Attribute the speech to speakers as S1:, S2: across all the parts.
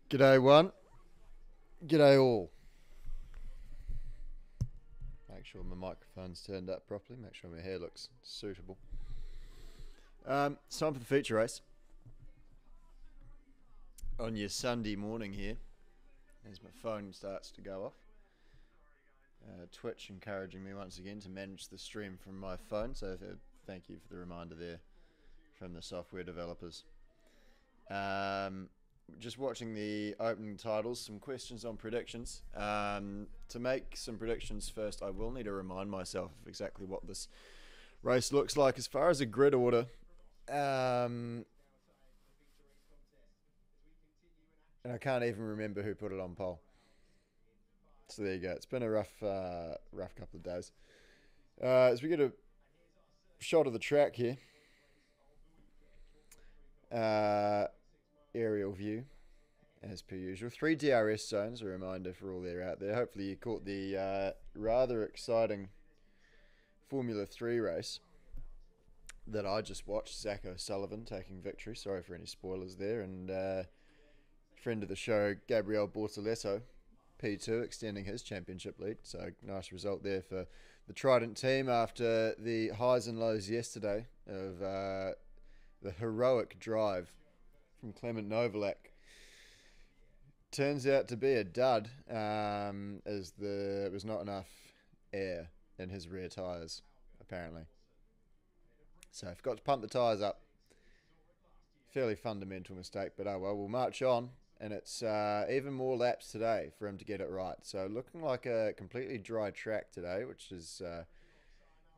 S1: G'day one, g'day all. Make sure my microphone's turned up properly, make sure my hair looks suitable. It's time for the feature race. On your Sunday morning here, as my phone starts to go off. Twitch encouraging me once again to manage the stream from my phone, so thank you for the reminder there from the software developers. Just watching the opening titles, some questions on predictions. To make some predictions first, I will need to remind myself of exactly what this race looks like as far as a grid order. And I can't even remember who put it on poll. So there you go. It's been a rough couple of days. As we get a shot of the track here, aerial view, as per usual. 3 DRS zones, a reminder for all there out there. Hopefully you caught the rather exciting Formula 3 race that I just watched. Zach O'Sullivan taking victory. Sorry for any spoilers there. And friend of the show, Gabriel Bortoleto, P2, extending his championship lead. So nice result there for the Trident team after the highs and lows yesterday of the heroic drive from Clement Novalak. Turns out to be a dud, as there was not enough air in his rear tyres, apparently. So I forgot to pump the tyres up. Fairly fundamental mistake, but oh well, we'll march on. And it's even more laps today for him to get it right. So looking like a completely dry track today, which is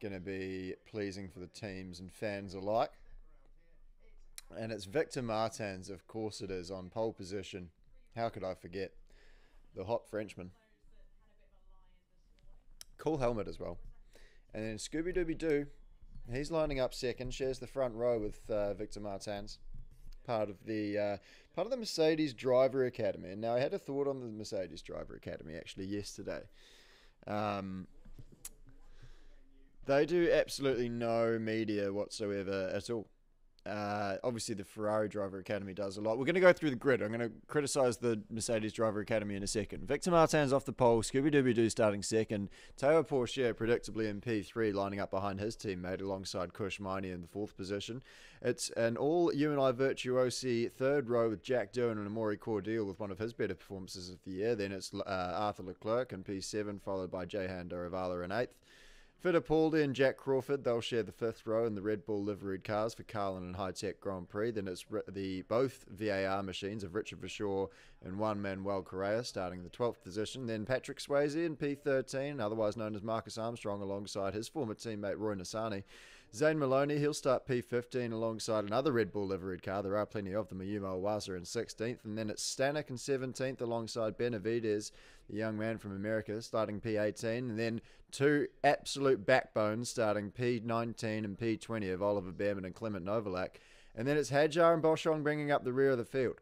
S1: going to be pleasing for the teams and fans alike. And it's Victor Martins, of course it is, on pole position. How could I forget? The hot Frenchman. Cool helmet as well. And then Scooby Dooby Doo, he's lining up second, shares the front row with Victor Martins. Part of the Mercedes Driver Academy. And now I had a thought on the Mercedes Driver Academy actually yesterday. They do absolutely no media whatsoever at all. Obviously, the Ferrari Driver Academy does a lot. We're going to go through the grid. I'm going to criticise the Mercedes Driver Academy in a second. Victor Martins off the pole. Scooby Dooby Doo starting second. Teo Pourchaire predictably in P3, lining up behind his teammate alongside Kush Miney in the 4th position. It's an all UNI virtuosi third row with Jack Doohan and Amaury Cordial with one of his better performances of the year. Then it's Arthur Leclerc in P7, followed by Jehan Daravala in 8th. Fittipaldi and Jack Crawford, they'll share the 5th row in the Red Bull liveried cars for Carlin and High Tech Grand Prix. Then it's the both VAR machines of Richard Verschoor and Juan Manuel Correa starting the 12th position. Then Patrick Swayze in P13, otherwise known as Marcus Armstrong, alongside his former teammate Roy Nissany. Zane Maloney, he'll start P15 alongside another Red Bull liveried car. There are plenty of them. Mayuma Owasa in 16th. And then it's Stanek in 17th alongside Benavides, the young man from America, starting P18. And then 2 absolute backbones starting P19 and P20 of Oliver Behrman and Clement Novalak. And then it's Hadjar and Boschong bringing up the rear of the field.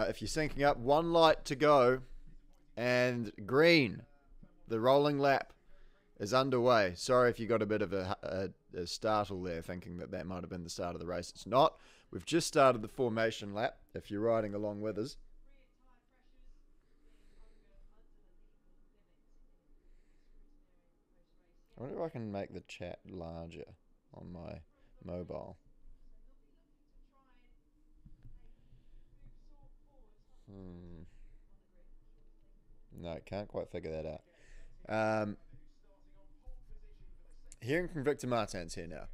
S1: If you're syncing up, 1 light to go, and green. The rolling lap is underway. Sorry if you got a bit of a startle there, thinking that might have been the start of the race. It's not. We've just started the formation lap, if you're riding along with us. I wonder if I can make the chat larger on my mobile. No, can't quite figure that out. Hearing from Victor Martins here now.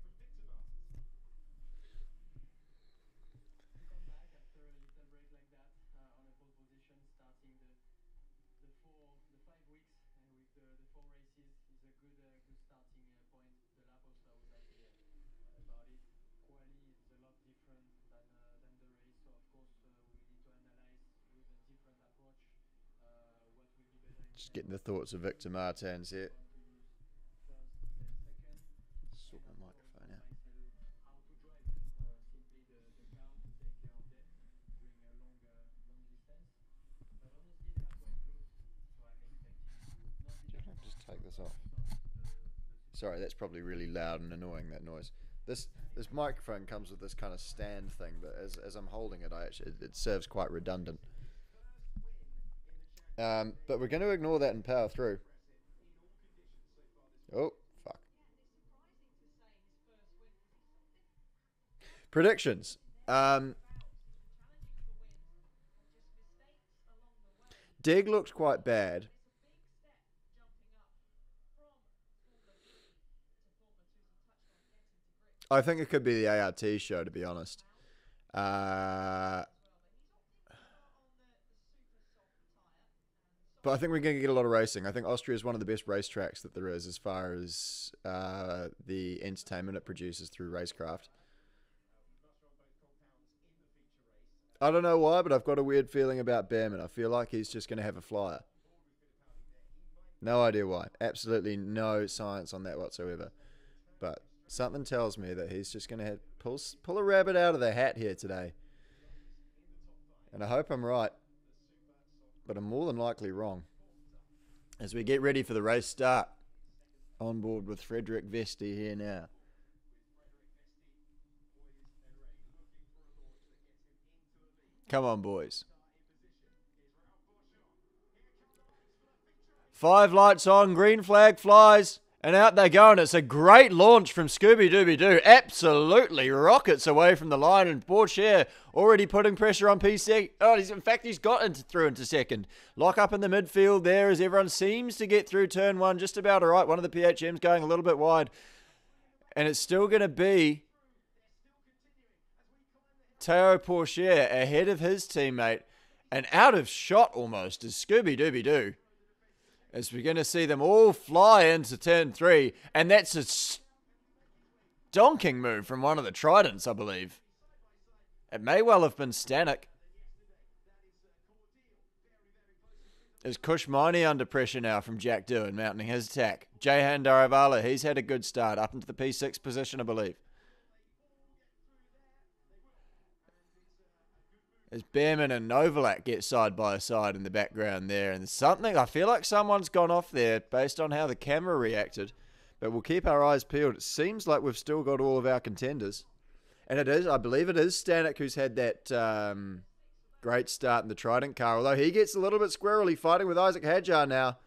S1: Just getting the thoughts of Victor Martins here. Sort my microphone out. Do you think I can just take this off? Sorry, that's probably really loud and annoying, that noise. This this microphone comes with this kind of stand thing, but as I'm holding it, it serves quite redundant. But we're going to ignore that and power through. Oh, fuck. Predictions. Dig looked quite bad. I think it could be the ART show, to be honest. Uh, but I think we're going to get a lot of racing. I think Austria is one of the best racetracks that there is as far as the entertainment it produces through racecraft. I don't know why, but I've got a weird feeling about Behrman. I feel like he's just going to have a flyer. No idea why. Absolutely no science on that whatsoever. But something tells me that he's just going to pull a rabbit out of the hat here today. And I hope I'm right. But I'm more than likely wrong. As we get ready for the race start. On board with Frederick Vesti here now. Come on, boys. 5 lights on, green flag flies, and out they go. And it's a great launch from Scooby Dooby Doo. Absolutely rockets away from the line, and Bourchier already putting pressure on PC. Oh, in fact, he's got through into second. Lock up in the midfield there as everyone seems to get through turn one just about all right. One of the PHMs going a little bit wide, and it's still going to be Teo Pourchaire ahead of his teammate, and out of shot almost is Scooby Dooby Doo. As we're going to see them all fly into turn 3, and that's a stonking move from one of the Tridents, I believe. It may well have been Stanek. Is Kushmani under pressure now from Jack Doohan, mounting his attack? Jahan Daravala, he's had a good start, up into the P6 position, I believe. As Behrman and Novalak get side by side in the background there. And something, I feel like someone's gone off there based on how the camera reacted. But we'll keep our eyes peeled. It seems like we've still got all of our contenders. And it is, I believe it is Stanek who's had that great start in the Trident car. Although he gets a little bit squirrely fighting with Isaac Hadjar now.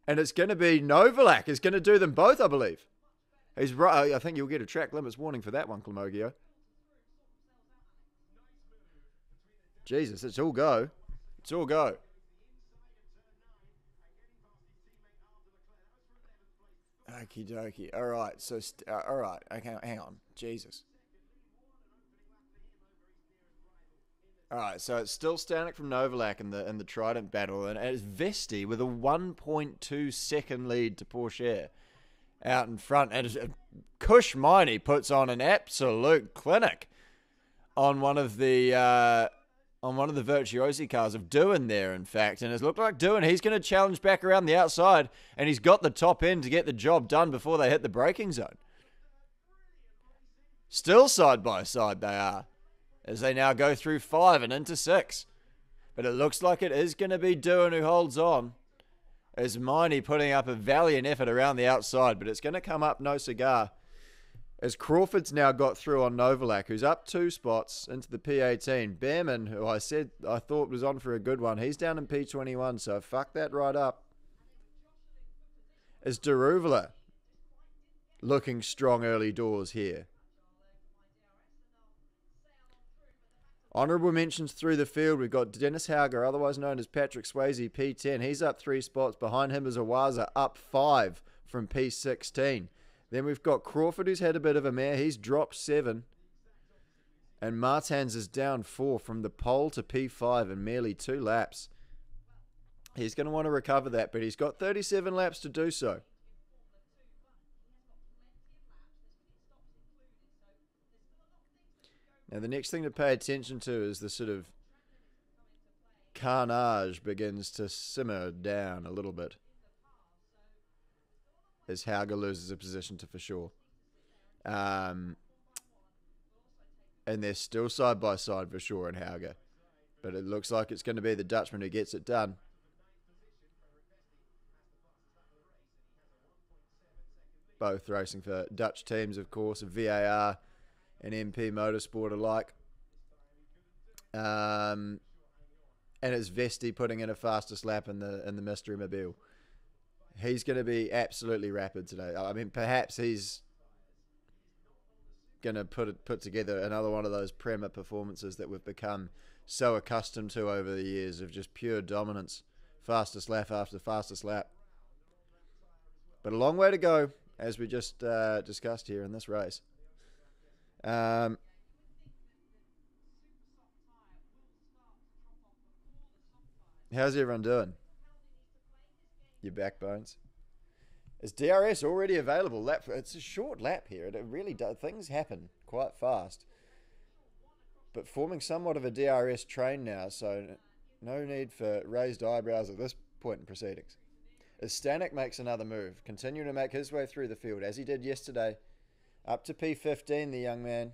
S1: And it's going to be Novalak is going to do them both, I believe. He's right. I think you'll get a track limits warning for that one, Clamogio. Jesus, it's all go. It's all go. Okie dokie. All right. So, all right. Okay, hang on. Jesus. All right. So it's still Stanek from Novalak in the Trident battle, and it's Vesti with a 1.2 second lead to Pourchaire out in front. And Kush Miney puts on an absolute clinic on one of the virtuosi cars of Doohan there, in fact. And it looked like Doohan, he's going to challenge back around the outside, and he's got the top end to get the job done before they hit the braking zone. Still side by side they are, as they now go through 5 and into 6. But it looks like it is going to be Doohan who holds on, as Miney putting up a valiant effort around the outside, but it's going to come up no cigar. As Crawford's now got through on Novalak, who's up 2 spots into the P18. Behrman, who I thought was on for a good one, he's down in P21, so fuck that right up. As Deruvala looking strong early doors here. Honourable mentions through the field. We've got Dennis Hauger, otherwise known as Patrick Swayze, P10. He's up 3 spots. Behind him is Awaza, up 5 from P16. Then we've got Crawford, who's had a bit of a mare. He's dropped 7. And Martans is down 4 from the pole to P5 in merely 2 laps. He's going to want to recover that, but he's got 37 laps to do so. Now, the next thing to pay attention to is the sort of carnage begins to simmer down a little bit as Hauger loses a position to for sure. And they're still side by side for sure in Hauger. But it looks like it's going to be the Dutchman who gets it done. both racing for Dutch teams, of course, VAR and MP Motorsport alike. And it's Vesti putting in a fastest lap in the Mystery Mobile. He's going to be absolutely rapid today. I mean, perhaps he's going to put together another one of those Prema performances that we've become so accustomed to over the years of just pure dominance, fastest lap after fastest lap. But a long way to go, as we just discussed here in this race. How's everyone doing? Your backbones. Is DRS already available? It's a short lap here. It really does. Things happen quite fast. But forming somewhat of a DRS train now, so no need for raised eyebrows at this point in proceedings. As Stanek makes another move, continuing to make his way through the field, as he did yesterday, up to P15, the young man.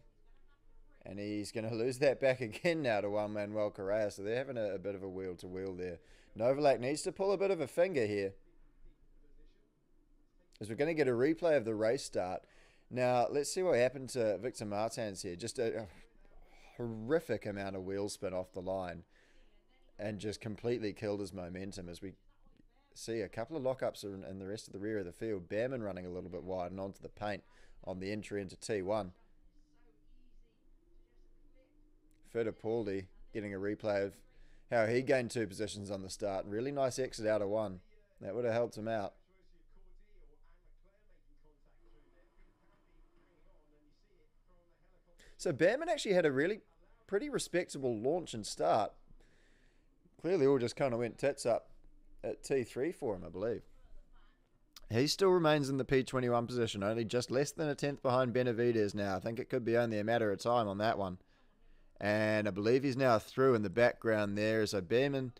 S1: And he's going to lose that back again now to one Manuel Correa, so they're having a bit of a wheel-to-wheel there. Novalak needs to pull a bit of a finger here, as we're going to get a replay of the race start. Now, let's see what happened to Victor Martins here. Just a horrific amount of wheel spin off the line and just completely killed his momentum as we see a couple of lockups in the rest of the rear of the field. Behrman running a little bit wide and onto the paint on the entry into T1. Fittipaldi getting a replay of how he gained 2 positions on the start. Really nice exit out of 1. That would have helped him out. So Behrman actually had a really pretty respectable launch and start. Clearly all just kind of went tits up at T3 for him, I believe. He still remains in the P21 position, only just less than a tenth behind Benavides now. I think it could be only a matter of time on that one. And I believe he's now through in the background there. So Behrman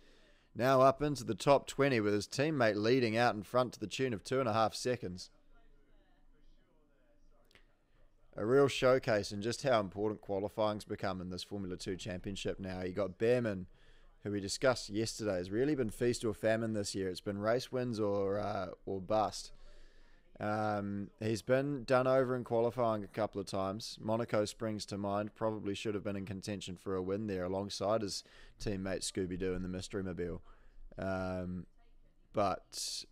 S1: now up into the top 20 with his teammate leading out in front to the tune of 2.5 seconds. A real showcase in just how important qualifying's become in this Formula 2 championship now. You got Behrman, who we discussed yesterday, has really been feast or famine this year. It's been race wins or bust. He's been done over in qualifying a couple of times. Monaco springs to mind. Probably should have been in contention for a win there alongside his teammate Scooby-Doo in the Mystery Mobile. But,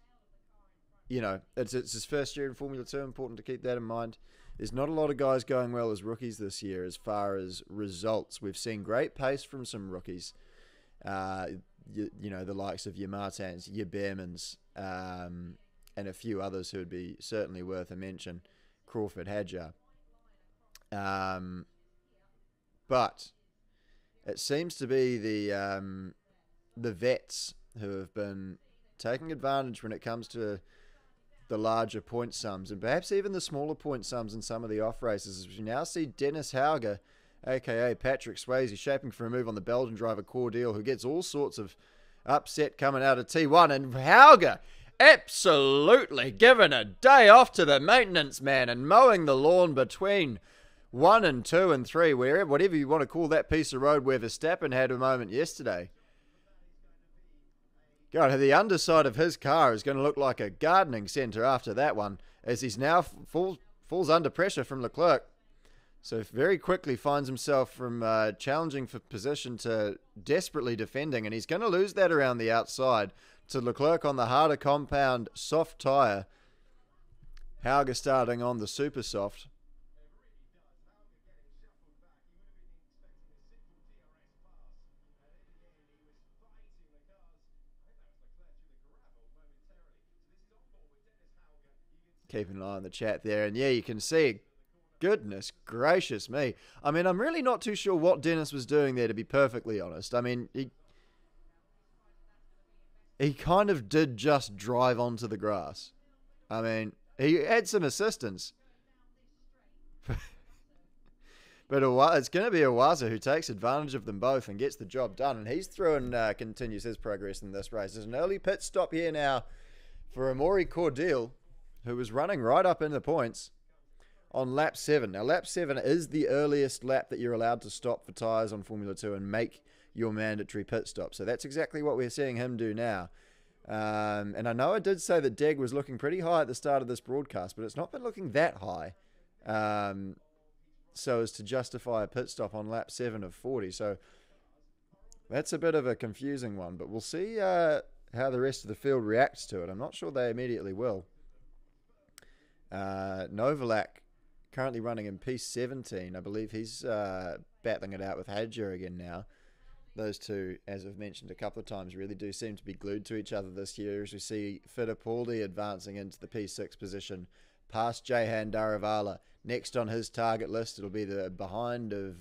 S1: you know, it's his first year in Formula 2. Important to keep that in mind. There's not a lot of guys going well as rookies this year as far as results. We've seen great pace from some rookies. You know, the likes of your Martins, your Behrmans, and a few others who would be certainly worth a mention. Crawford, Hadjar. But it seems to be the vets who have been taking advantage when it comes to the larger point sums and perhaps even the smaller point sums in some of the off races. As we now see Dennis Hauger, aka Patrick Swayze, shaping for a move on the Belgian driver Cordeal, who gets all sorts of upset coming out of T1, and Hauger absolutely giving a day off to the maintenance man and mowing the lawn between 1 and 2 and 3, whatever you want to call that piece of road where Verstappen had a moment yesterday. God, the underside of his car is going to look like a gardening centre after that one, as he's now falls under pressure from Leclerc. So very quickly finds himself from challenging for position to desperately defending, and he's going to lose that around the outside to Leclerc on the harder compound soft tyre. Hauger starting on the super soft. Keeping an eye on the chat there, and yeah, you can see, goodness gracious me. I mean, I'm really not too sure what Dennis was doing there, to be perfectly honest. I mean, he kind of did just drive onto the grass. I mean, he had some assistance. But it's going to be Iwasa who takes advantage of them both and gets the job done. And he's through and continues his progress in this race. There's an early pit stop here now for Amaury Cordeal, who was running right up in the points on lap 7. Now, lap 7 is the earliest lap that you're allowed to stop for tyres on Formula 2 and make your mandatory pit stop. So that's exactly what we're seeing him do now. And I know I did say that Deg was looking pretty high at the start of this broadcast, but it's not been looking that high. So as to justify a pit stop on lap 7 of 40. So that's a bit of a confusing one, but we'll see how the rest of the field reacts to it. I'm not sure they immediately will. Novalak currently running in P17. I believe he's battling it out with Hadger again now. Those two, as I've mentioned a couple of times, really do seem to be glued to each other this year, as we see Fittipaldi advancing into the P6 position past Jehan Daravala. Next on his target list, it'll be the behind of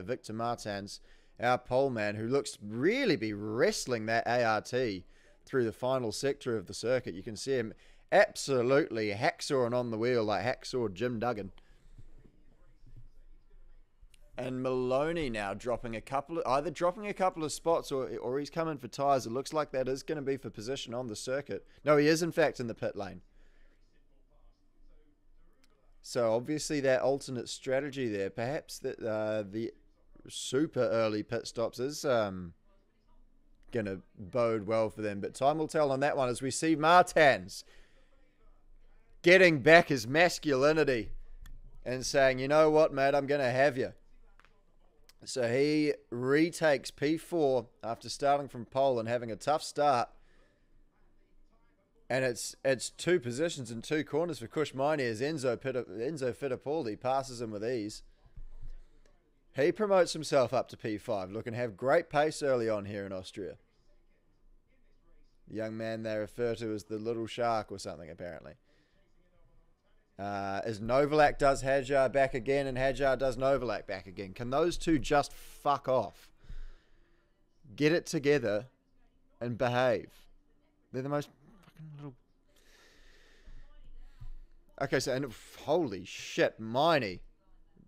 S1: Victor Martins, our pole man, who looks to really be wrestling that ART through the final sector of the circuit. You can see him absolutely hacksawing on the wheel like hacksaw Jim Duggan. And Maloney now dropping a couple of, either dropping a couple of spots or he's coming for tyres. It looks like that is going to be for position on the circuit. No, he is in fact in the pit lane. So obviously that alternate strategy there, perhaps that the super early pit stops is going to bode well for them. But time will tell on that one as we see Martins getting back his masculinity and saying, you know what, mate, I'm going to have you. So he retakes P4 after starting from pole and having a tough start. And it's two positions and two corners for Kushmani as Enzo Fittipaldi passes him with ease. He promotes himself up to P5, looking to have great pace early on here in Austria. The young man they refer to as the little shark or something, apparently. As Novalak does Hadjar back again and Hadjar does Novalak back again. Can those two just fuck off? Get it together and behave. They're the most fucking little... Okay, so, and holy shit, Miney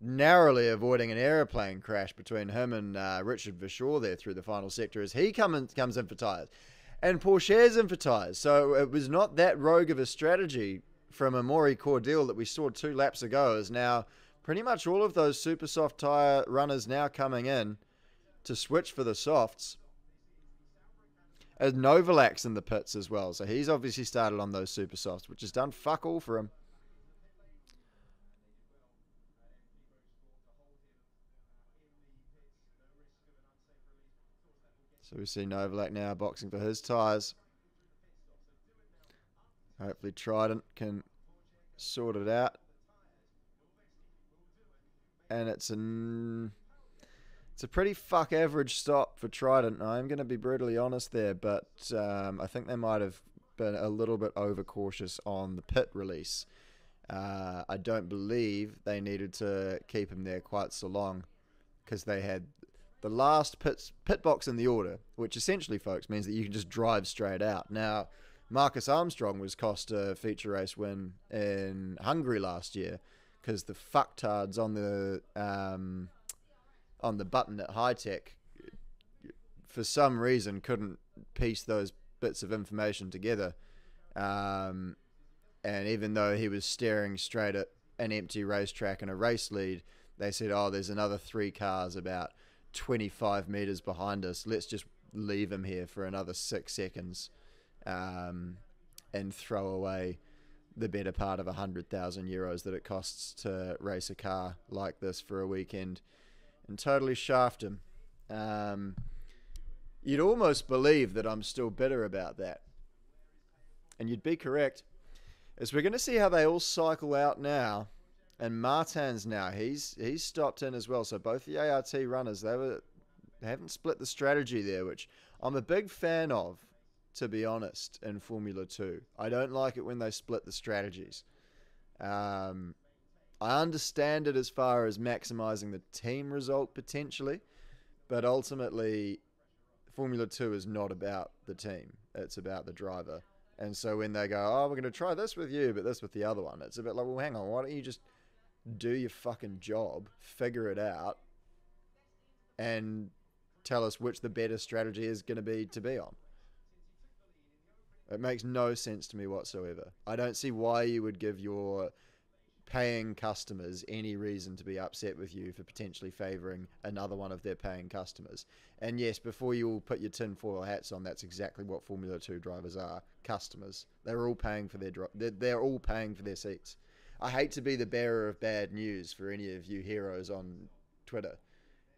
S1: narrowly avoiding an aeroplane crash between him and Richard Vishaw there through the final sector as he comes in for tyres. And Porsche's in for tyres. So it was not that rogue of a strategy from Amaury Cordeel that we saw 2 laps ago, is now pretty much all of those super soft tyre runners now coming in to switch for the softs. And Novalak's in the pits as well, so he's obviously started on those super softs, which has done fuck all for him. So we see Novalak now boxing for his tyres. Hopefully Trident can sort it out. And it's a pretty fuck average stop for Trident. I'm going to be brutally honest there, but I think they might have been a little bit overcautious on the pit release. I don't believe they needed to keep him there quite so long because they had the last pit box in the order, which essentially, folks, means that you can just drive straight out. Now, Marcus Armstrong was cost a feature race win in Hungary last year because the fucktards on the button at High Tech for some reason couldn't piece those bits of information together. And even though he was staring straight at an empty racetrack and a race lead, they said, oh, there's another 3 cars about 25 meters behind us. Let's just leave him here for another 6 seconds. And throw away the better part of €100,000 that it costs to race a car like this for a weekend and totally shaft him. You'd almost believe that I'm still bitter about that. And you'd be correct. As we're going to see how they all cycle out now. And Martins now, he's stopped in as well. So both the ART runners, they haven't split the strategy there, which I'm a big fan of, to be honest, in Formula 2. I don't like it when they split the strategies. I understand it as far as maximizing the team result potentially, but ultimately Formula 2 is not about the team. It's about the driver. And so when they go, oh, we're going to try this with you, but this with the other one, it's a bit like, well, hang on, why don't you just do your fucking job, figure it out, and tell us which the better strategy is going to be on. It makes no sense to me whatsoever. I don't see why you would give your paying customers any reason to be upset with you for potentially favouring another one of their paying customers. And yes, before you all put your tinfoil hats on, that's exactly what Formula 2 drivers are: customers. They're all paying for they're all paying for their seats. I hate to be the bearer of bad news for any of you heroes on Twitter,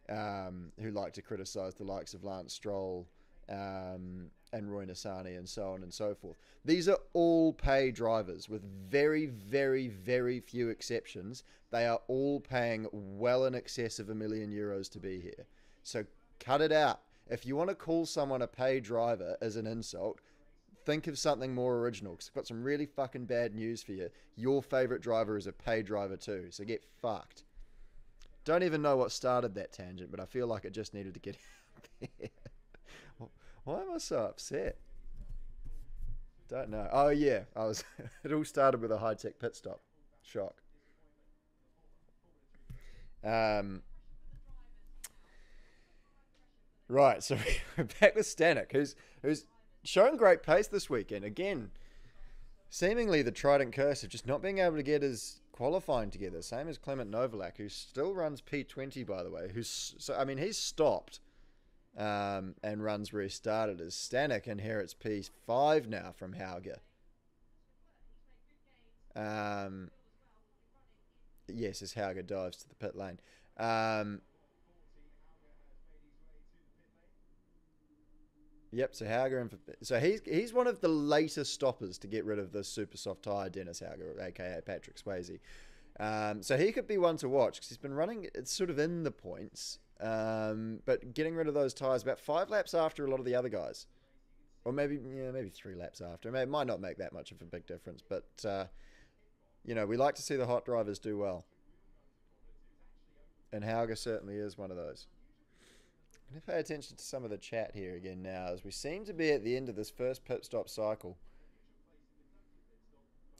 S1: who like to criticise the likes of Lance Stroll, and Roy Nissany and so on and so forth. These are all pay drivers with very, very, very few exceptions. They are all paying well in excess of €1 million to be here. So cut it out. If you want to call someone a pay driver as an insult, think of something more original, because I've got some really fucking bad news for you. Your favourite driver is a pay driver too, so get fucked. Don't even know what started that tangent, but I feel like it just needed to get out there. Why am I so upset? Don't know. Oh yeah, I was. It all started with a high-tech pit stop. Shock. Um, right, so we're back with Stanek, who's shown great pace this weekend. Again, seemingly the Trident curse of just not being able to get his qualifying together. Same as Clement Novalak, who still runs P20, by the way. He's stopped, and runs where he started, as Stanek inherits P5 now from Hauger. Yes, as Hauger dives to the pit lane. Yep, so Hauger, so he's one of the later stoppers to get rid of the super soft tyre, Dennis Hauger, aka Patrick Swayze. So he could be one to watch, because he's been running, it's sort of in the points, but getting rid of those tyres about 5 laps after a lot of the other guys. Or maybe 3 laps after. It might not make that much of a big difference, but, we like to see the hot drivers do well. And Hauger certainly is one of those. I'm going to pay attention to some of the chat here again now, as we seem to be at the end of this first pit stop cycle.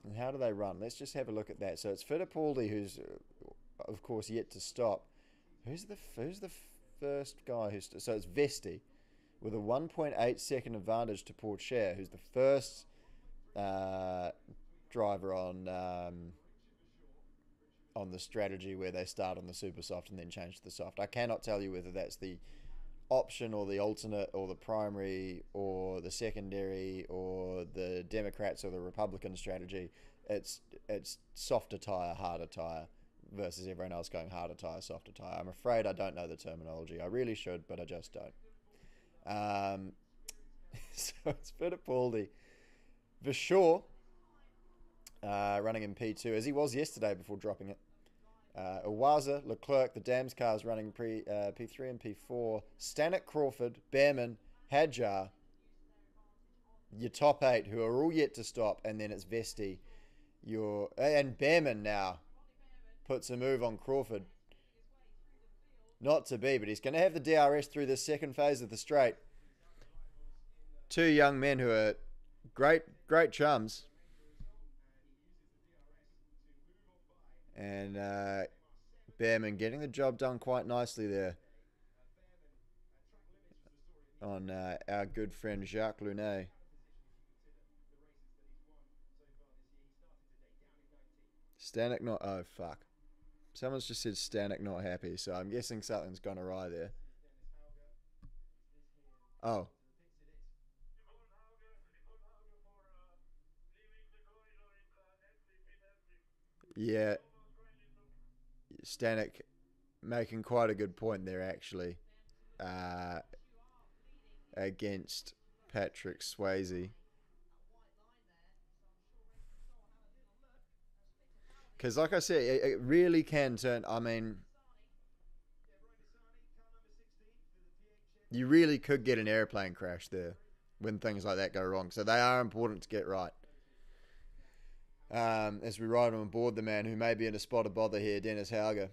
S1: And how do they run? Let's just have a look at that. So it's Fittipaldi, who's, of course, yet to stop. Who's the first guy who's... So it's Vesti, with a 1.8 second advantage to Pourchaire, who's the first driver on the strategy where they start on the super soft and then change to the soft. I cannot tell you whether that's the option or the alternate or the primary or the secondary or the Democrats or the Republican strategy. It's softer tire, harder tire versus everyone else going harder tire, softer tire. I'm afraid I don't know the terminology. I really should, but I just don't. So it's Fittipaldi. Vishaw, running in P2 as he was yesterday before dropping it. Owaza, Leclerc, the Dams cars running P3 and P4. Stanek, Crawford, Behrman, Hadjar, your top 8 who are all yet to stop, and then it's Vesti. And Behrman now puts a move on Crawford. Not to be, but he's going to have the DRS through the second phase of the straight. 2 young men who are great chums. And Behrman getting the job done quite nicely there on our good friend Jacques Lunet. Stanek not... Oh, fuck. Someone's just said Stanek not happy, so I'm guessing something's gone awry there. Oh. Yeah. Stanek making quite a good point there, actually, against Patrick Swayze. Because, like I said, it really can turn... I mean, you really could get an airplane crash there when things like that go wrong. So they are important to get right. As we ride on board the man who may be in a spot of bother here, Dennis Hauger,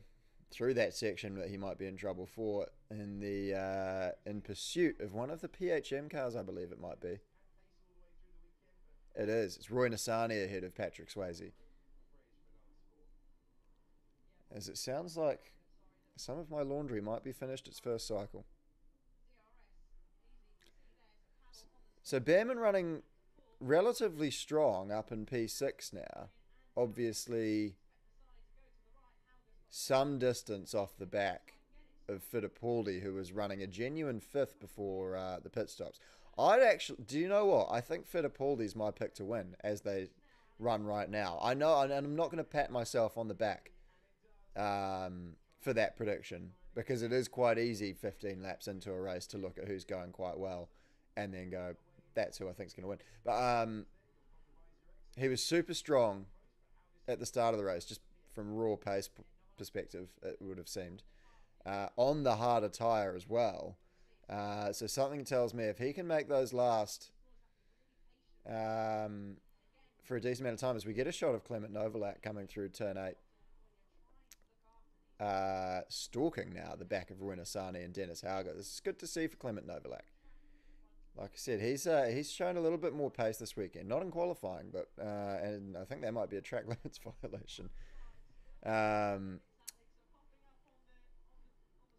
S1: through that section that he might be in trouble for in pursuit of one of the PHM cars, I believe it might be. It is. It's Roy Nissany ahead of Patrick Swayze. As it sounds like some of my laundry might be finished its first cycle. So Behrman running relatively strong up in P6 now. Obviously some distance off the back of Fittipaldi, who was running a genuine fifth before the pit stops. I'd actually, do you know what? I think Fittipaldi's my pick to win as they run right now. I know, and I'm not going to pat myself on the back for that prediction because it is quite easy 15 laps into a race to look at who's going quite well and then go, that's who I think is going to win. But he was super strong at the start of the race, just from raw pace perspective, it would have seemed. On the harder tyre as well. So something tells me if he can make those last for a decent amount of time, as we get a shot of Clement Novalak coming through turn 8, stalking now the back of Ruin Asani and Dennis Hauger. This is good to see for Clement Novalak. Like I said, he's shown a little bit more pace this weekend. Not in qualifying, but and I think that might be a track limits violation.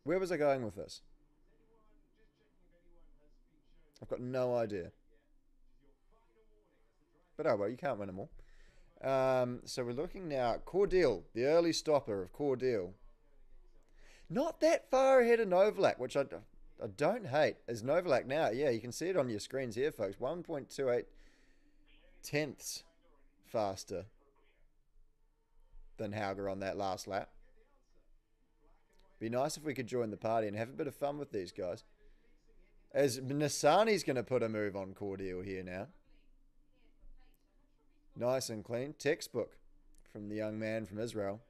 S1: Where was I going with this? I've got no idea. But oh well, you can't win them all. So we're looking now at Cordeal, the early stopper of Cordeal. Not that far ahead of Novalak, which I don't hate. Is Novalak now? Yeah, you can see it on your screens here, folks. 1.28 tenths faster than Hauger on that last lap. Be nice if we could join the party and have a bit of fun with these guys. As Nissani's going to put a move on Cordeal here now. Nice and clean. Textbook from the young man from Israel.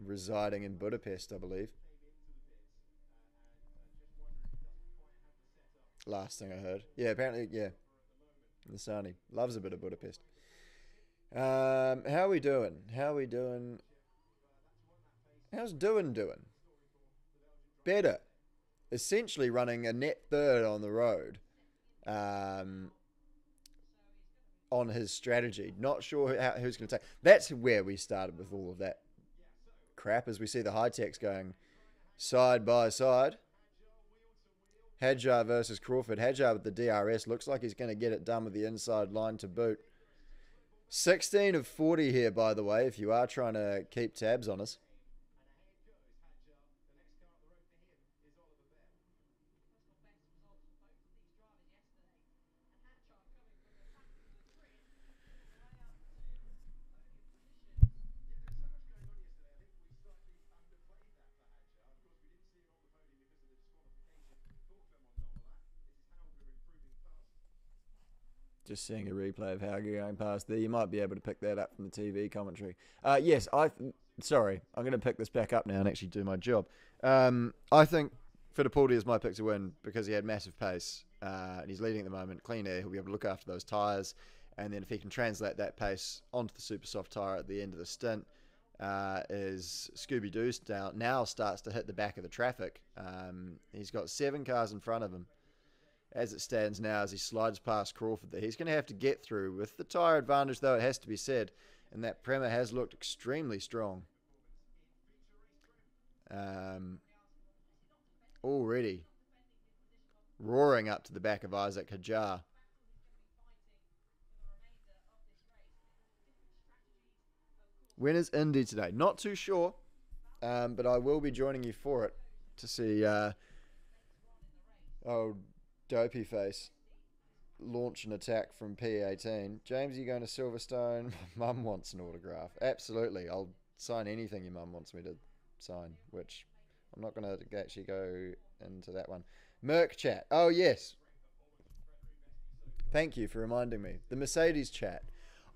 S1: Residing in Budapest, I believe. Last thing I heard. Yeah, apparently, yeah. Nissani loves a bit of Budapest. How are we doing? How's doing? Better. Essentially running a net third on the road. On his strategy. Not sure who's going to take. That's where we started with all of that crap, as we see the high techs going side by side. Hadjar versus Crawford. Hadjar with the DRS. Looks like he's going to get it done with the inside line to boot. 16 of 40 here, by the way, if you are trying to keep tabs on us. Just seeing a replay of Hauger going past there. You might be able to pick that up from the TV commentary. Yes, sorry, I'm going to pick this back up now and actually do my job. I think Fittipaldi is my pick to win because he had massive pace and he's leading at the moment. Clean air, he'll be able to look after those tyres, and then if he can translate that pace onto the super soft tyre at the end of the stint, as Scooby-Doo now starts to hit the back of the traffic. He's got 7 cars in front of him. As it stands now, as he slides past Crawford there. He's going to have to get through with the tyre advantage, though, it has to be said. And that Prema has looked extremely strong. Already roaring up to the back of Isaac Hadjar. When is Indy today? Not too sure, but I will be joining you for it to see Dopey Face launch an attack from P18. James, are you going to Silverstone? Mum wants an autograph. Absolutely. I'll sign anything your mum wants me to sign, which I'm not going to actually go into that one. Merc chat. Oh, yes. Thank you for reminding me. The Mercedes chat.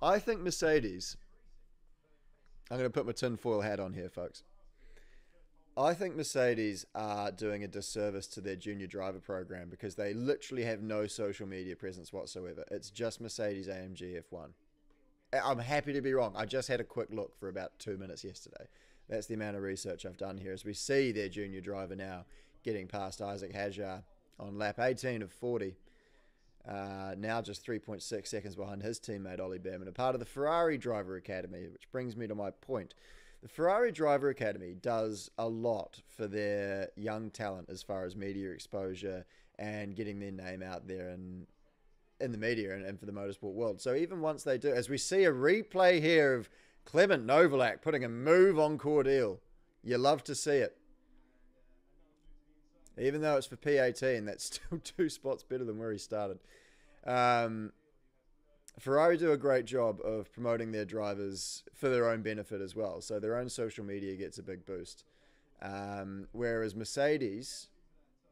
S1: I think Mercedes... I'm going to put my tinfoil hat on here, folks. I think Mercedes are doing a disservice to their junior driver program because they literally have no social media presence whatsoever. It's just Mercedes AMG F1. I'm happy to be wrong. I just had a quick look for about 2 minutes yesterday. That's the amount of research I've done here as we see their junior driver now getting past Isaac Hadjar on lap 18 of 40. Now just 3.6 seconds behind his teammate Ollie Behrman, a part of the Ferrari Driver Academy, which brings me to my point. The Ferrari Driver Academy does a lot for their young talent as far as media exposure and getting their name out there in the media and for the motorsport world. So even once they do, as we see a replay here of Clement Novalak putting a move on Cordeel. You love to see it. Even though it's for P18, that's still 2 spots better than where he started. Um, Ferrari do a great job of promoting their drivers for their own benefit as well. So their own social media gets a big boost. Whereas Mercedes,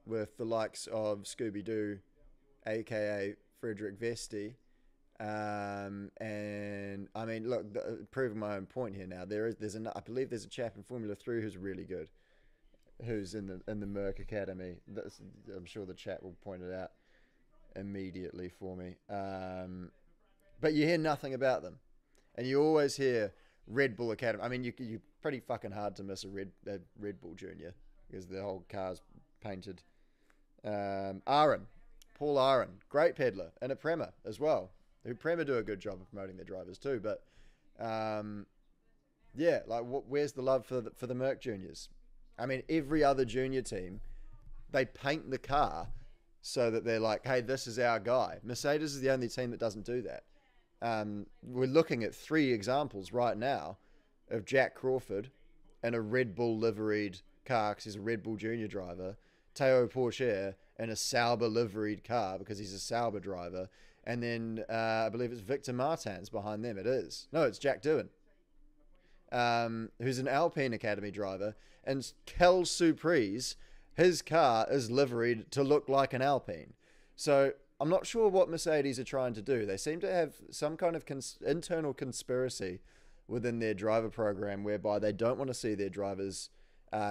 S1: with the likes of Scooby Doo, aka Frederick Vesti, and I mean, look, proving my own point here now. I believe there's a chap in Formula 3 who's really good, who's in the Merc Academy. I'm sure the chat will point it out immediately for me. But you hear nothing about them, and you always hear Red Bull Academy. I mean, you're pretty fucking hard to miss a Red Bull Junior because the whole car's painted. Aaron, Paul Aaron, great peddler, and a Prema as well. Who Prema do a good job of promoting their drivers too. But yeah, like where's the love for the Merc Juniors? I mean, every other junior team, they paint the car so that they're like, hey, this is our guy. Mercedes is the only team that doesn't do that. We're looking at 3 examples right now of Jack Crawford in a Red Bull liveried car because he's a Red Bull junior driver, Teo Pourchaire in a Sauber liveried car because he's a Sauber driver, and then I believe it's Victor Martins behind them. It is. No, it's Jack Doohan, who's an Alpine Academy driver, and Kel Surprise, his car is liveried to look like an Alpine. So I'm not sure what Mercedes are trying to do. They seem to have some kind of internal conspiracy within their driver program whereby they don't want to see their drivers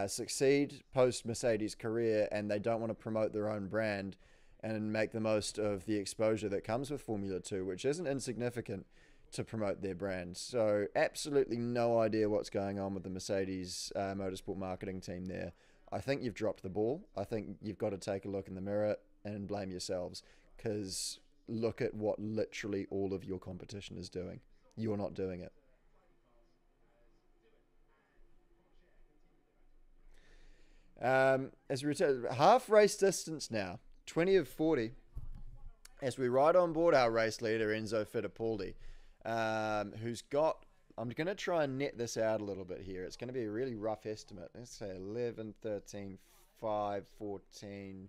S1: succeed post Mercedes career, and they don't want to promote their own brand and make the most of the exposure that comes with Formula 2, which isn't insignificant to promote their brand. So absolutely no idea what's going on with the Mercedes motorsport marketing team there. I think you've dropped the ball. I think you've got to take a look in the mirror and blame yourselves, because look at what literally all of your competition is doing. You're not doing it. As we return, half race distance now, 20 of 40, as we ride on board our race leader, Enzo Fittipaldi, who's got, I'm going to try and net this out a little bit here. It's going to be a really rough estimate. Let's say 11, 13, 5, 14,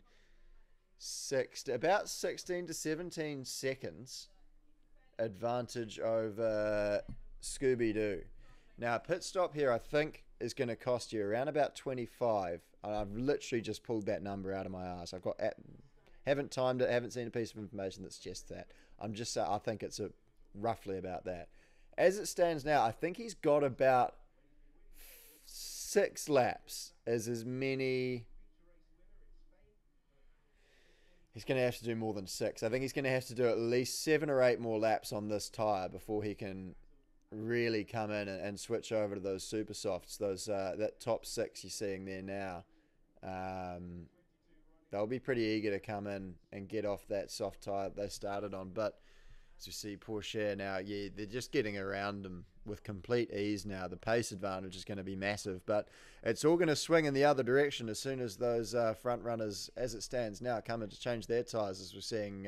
S1: 6, about 16 to 17 seconds advantage over Scooby-Doo. Now, a pit stop here, I think, is going to cost you around about 25. I've literally just pulled that number out of my ass. Haven't timed it, haven't seen a piece of information that suggests that. I think it's roughly about that. As it stands now, I think he's got about 6 laps as many. He's going to have to do more than 6. I think he's going to have to do at least 7 or 8 more laps on this tyre before he can really come in and switch over to those super softs. That top 6 you're seeing there now. They'll be pretty eager to come in and get off that soft tyre they started on. But as you see, Pourchaire now, yeah, they're just getting around them with complete ease now. The pace advantage is going to be massive, but it's all going to swing in the other direction as soon as those front runners, as it stands now, come in to change their tyres. As we're seeing,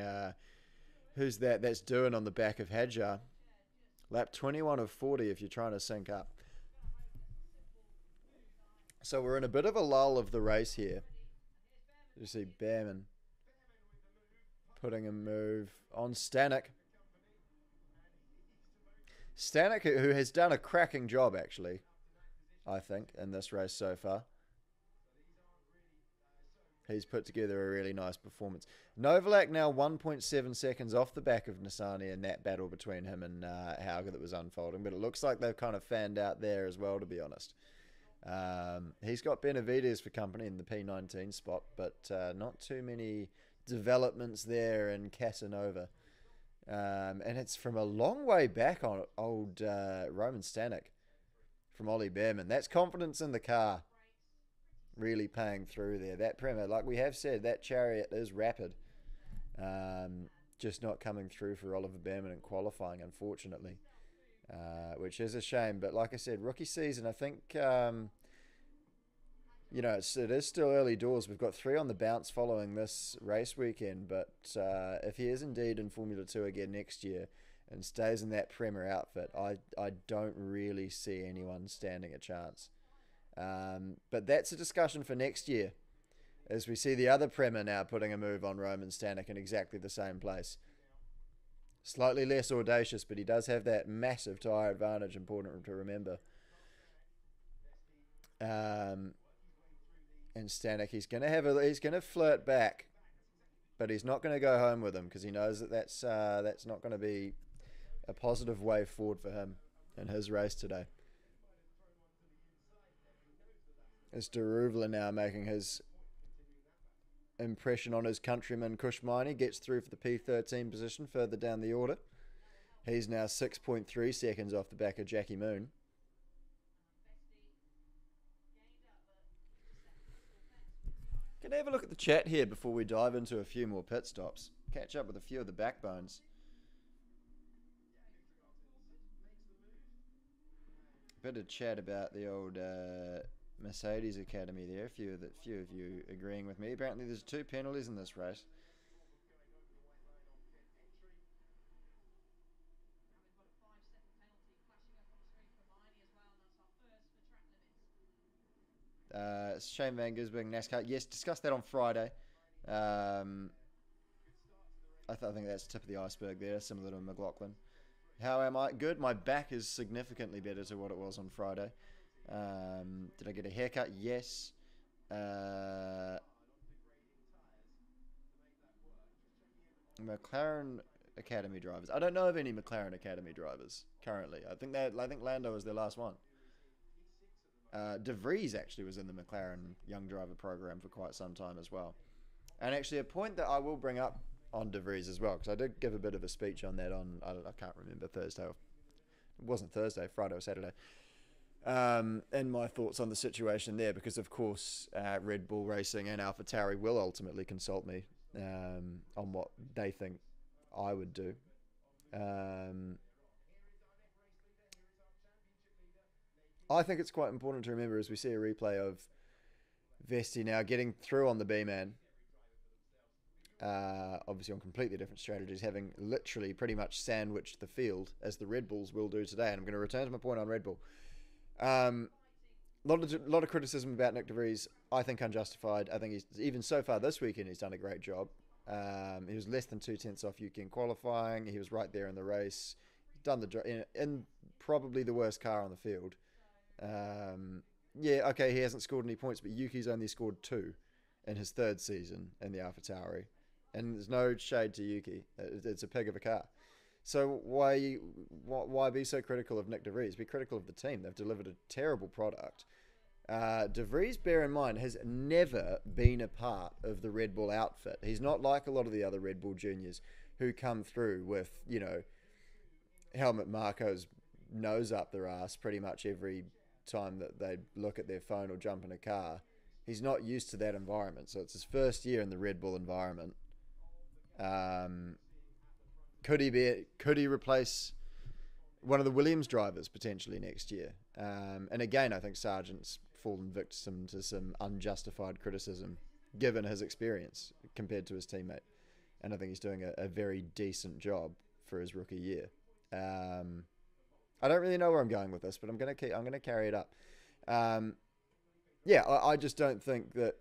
S1: who's that? That's Doohan on the back of Hadjar. Lap 21 of 40 if you're trying to sync up. So we're in a bit of a lull of the race here. You see Behrman putting a move on Stanek. Stanek, who has done a cracking job, actually, I think, in this race so far. He's put together a really nice performance. Novalak now 1.7 seconds off the back of Nissany in that battle between him and Hauger that was unfolding. But it looks like they've kind of fanned out there as well, to be honest. He's got Benavides for company in the P19 spot, but not too many developments there in Casanova. And it's from a long way back on old Roman Stanek from Ollie Behrman. That's confidence in the car really paying through there. That Prema, like we have said, that Chariot is rapid. Just not coming through for Oliver Behrman in qualifying, unfortunately. Which is a shame. But like I said, rookie season, I think, it is still early doors. We've got 3 on the bounce following this race weekend. But if he is indeed in Formula 2 again next year, and stays in that Premier outfit, I don't really see anyone standing a chance. But that's a discussion for next year, as we see the other Premier now putting a move on Roman Stanek in exactly the same place. Slightly less audacious, but he does have that massive tyre advantage, important to remember. And Stanek, he's gonna flirt back, but he's not gonna go home with him because he knows that that's not going to be a positive way forward for him in his race today. It's Deruvla now making his impression on his countryman Kushmani, gets through for the P13 position further down the order. He's now 6.3 seconds off the back of Jackie Moon. Can I have a look at the chat here before we dive into a few more pit stops? Catch up with a few of the backbones. Bit of chat about the old Mercedes Academy there. A few of you agreeing with me. Apparently there's 2 penalties in this race. Shane Van Gisbergen, NASCAR. Yes, discussed that on Friday. I think that's the tip of the iceberg there, similar to McLaughlin. How am I? Good. My back is significantly better to what it was on Friday. Did I get a haircut? Yes. McLaren Academy drivers. I don't know of any McLaren Academy drivers currently. I think Lando was their last one. De Vries actually was in the McLaren Young Driver program for quite some time as well. And actually, a point that I will bring up on De Vries as well, because I did give a bit of a speech on that on, I can't remember, Thursday. It wasn't Thursday, Friday or Saturday. And my thoughts on the situation there, because of course Red Bull Racing and AlphaTauri will ultimately consult me on what they think I would do. I think it's quite important to remember as we see a replay of Vesti now getting through on the B-Man. Obviously on completely different strategies, having literally pretty much sandwiched the field as the Red Bulls will do today. And I'm going to return to my point on Red Bull. A lot of criticism about Nick De Vries, I think unjustified. I think he's, even so far this weekend, he's done a great job. He was less than 2/10 off Yuki in qualifying. He was right there in the race. He's done the job in probably the worst car on the field. Yeah, okay, he hasn't scored any points, but Yuki's only scored 2 in his 3rd season in the AlphaTauri. And there's no shade to Yuki. It's a pig of a car. So why be so critical of Nick De Vries? Be critical of the team. They've delivered a terrible product. De Vries, bear in mind, has never been a part of the Red Bull outfit. He's not like a lot of the other Red Bull juniors who come through with, Helmut Marko's nose up their ass pretty much every time that they look at their phone or jump in a car. He's not used to that environment. So it's his first year in the Red Bull environment. Could he replace one of the Williams drivers potentially next year? And again, I think Sargent's fallen victim to some unjustified criticism given his experience compared to his teammate. And I think he's doing a very decent job for his rookie year. I don't really know where I'm going with this, but I'm going to carry it up. I just don't think that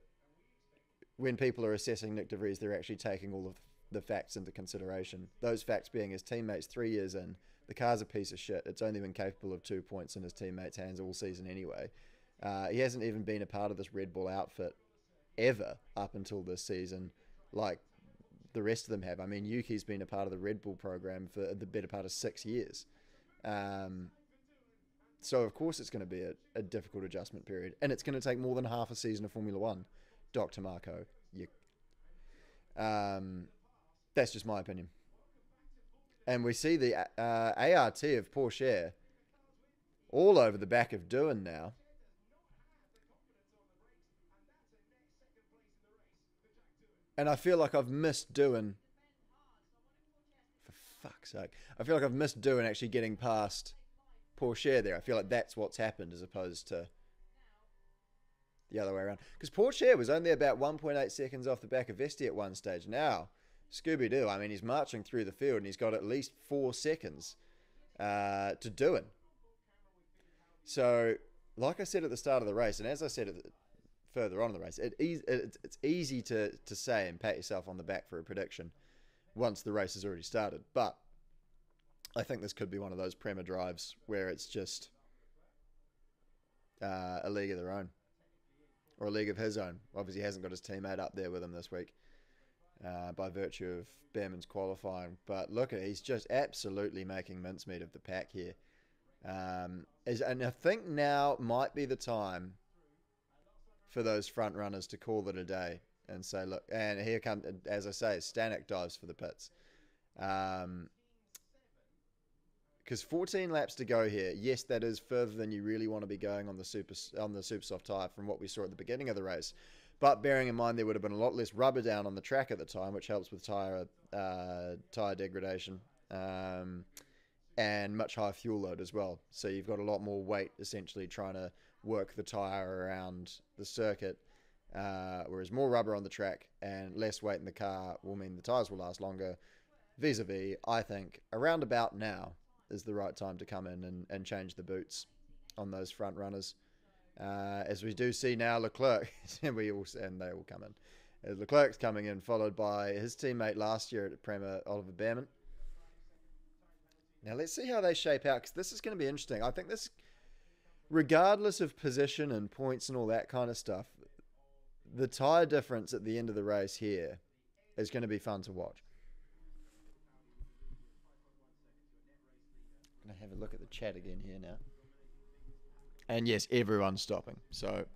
S1: when people are assessing Nick De Vries, they're actually taking all of the facts into consideration. Those facts being his teammates 3 years in, the car's a piece of shit. It's only been capable of 2 points in his teammates' hands all season anyway. He hasn't even been a part of this Red Bull outfit ever up until this season, like the rest of them have. I mean, Yuki's been a part of the Red Bull program for the better part of 6 years. So of course it's going to be a difficult adjustment period, and it's going to take more than half a season of Formula One. Dr. Marco, that's just my opinion. And we see the ART of Porsche all over the back of Doohan now. And I feel like I've missed Doohan. For fuck's sake. I feel like I've missed Doohan actually getting past Porsche there. I feel like that's what's happened as opposed to the other way around. Because Porsche was only about 1.8 seconds off the back of Vesti at one stage. Now, Scooby-Doo. I mean, he's marching through the field and he's got at least 4 seconds to do it. So, like I said at the start of the race, and as I said further on in the race, it's easy to say and pat yourself on the back for a prediction once the race has already started. But I think this could be one of those Prema drives where it's just a league of their own, or a league of his own. Obviously, he hasn't got his teammate up there with him this week by virtue of Behrman's qualifying. But look, he's just absolutely making mincemeat of the pack here. And I think now might be the time for those front runners to call it a day and say, look, and here comes, as I say, Stanek dives for the pits. Because 14 laps to go here. Yes, that is further than you really want to be going on the super soft tyre from what we saw at the beginning of the race. But bearing in mind there would have been a lot less rubber down on the track at the time, which helps with tyre degradation, and much higher fuel load as well. So you've got a lot more weight essentially trying to work the tyre around the circuit, whereas more rubber on the track and less weight in the car will mean the tyres will last longer. Vis-a-vis, I think around about now is the right time to come in and change the boots on those front runners. As we do see now, Leclerc, and they all come in. As Leclerc's coming in, followed by his teammate last year at Prema, Oliver Behrman. Now let's see how they shape out, because this is going to be interesting. I think this, regardless of position and points and all that kind of stuff, the tyre difference at the end of the race here is going to be fun to watch. I'm going to have a look at the chat again here now. And yes, everyone's stopping. So,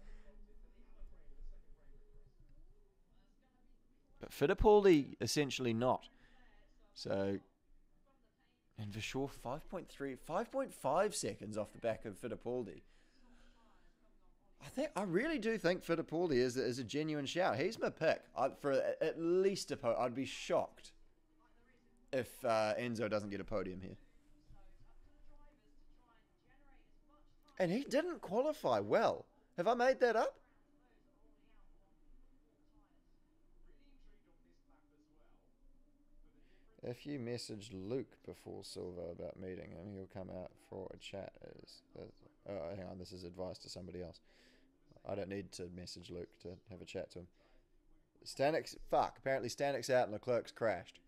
S1: but Fittipaldi essentially not. So, and for sure, 5.5 seconds off the back of Fittipaldi. I really do think Fittipaldi is a genuine shout. He's my pick for at least a podium. I'd be shocked if Enzo doesn't get a podium here. And he didn't qualify well. Have I made that up? If you message Luke before Silva about meeting him, he'll come out for a chat. Oh, hang on, this is advice to somebody else. I don't need to message Luke to have a chat to him. Apparently Stanek's out and Leclerc's crashed.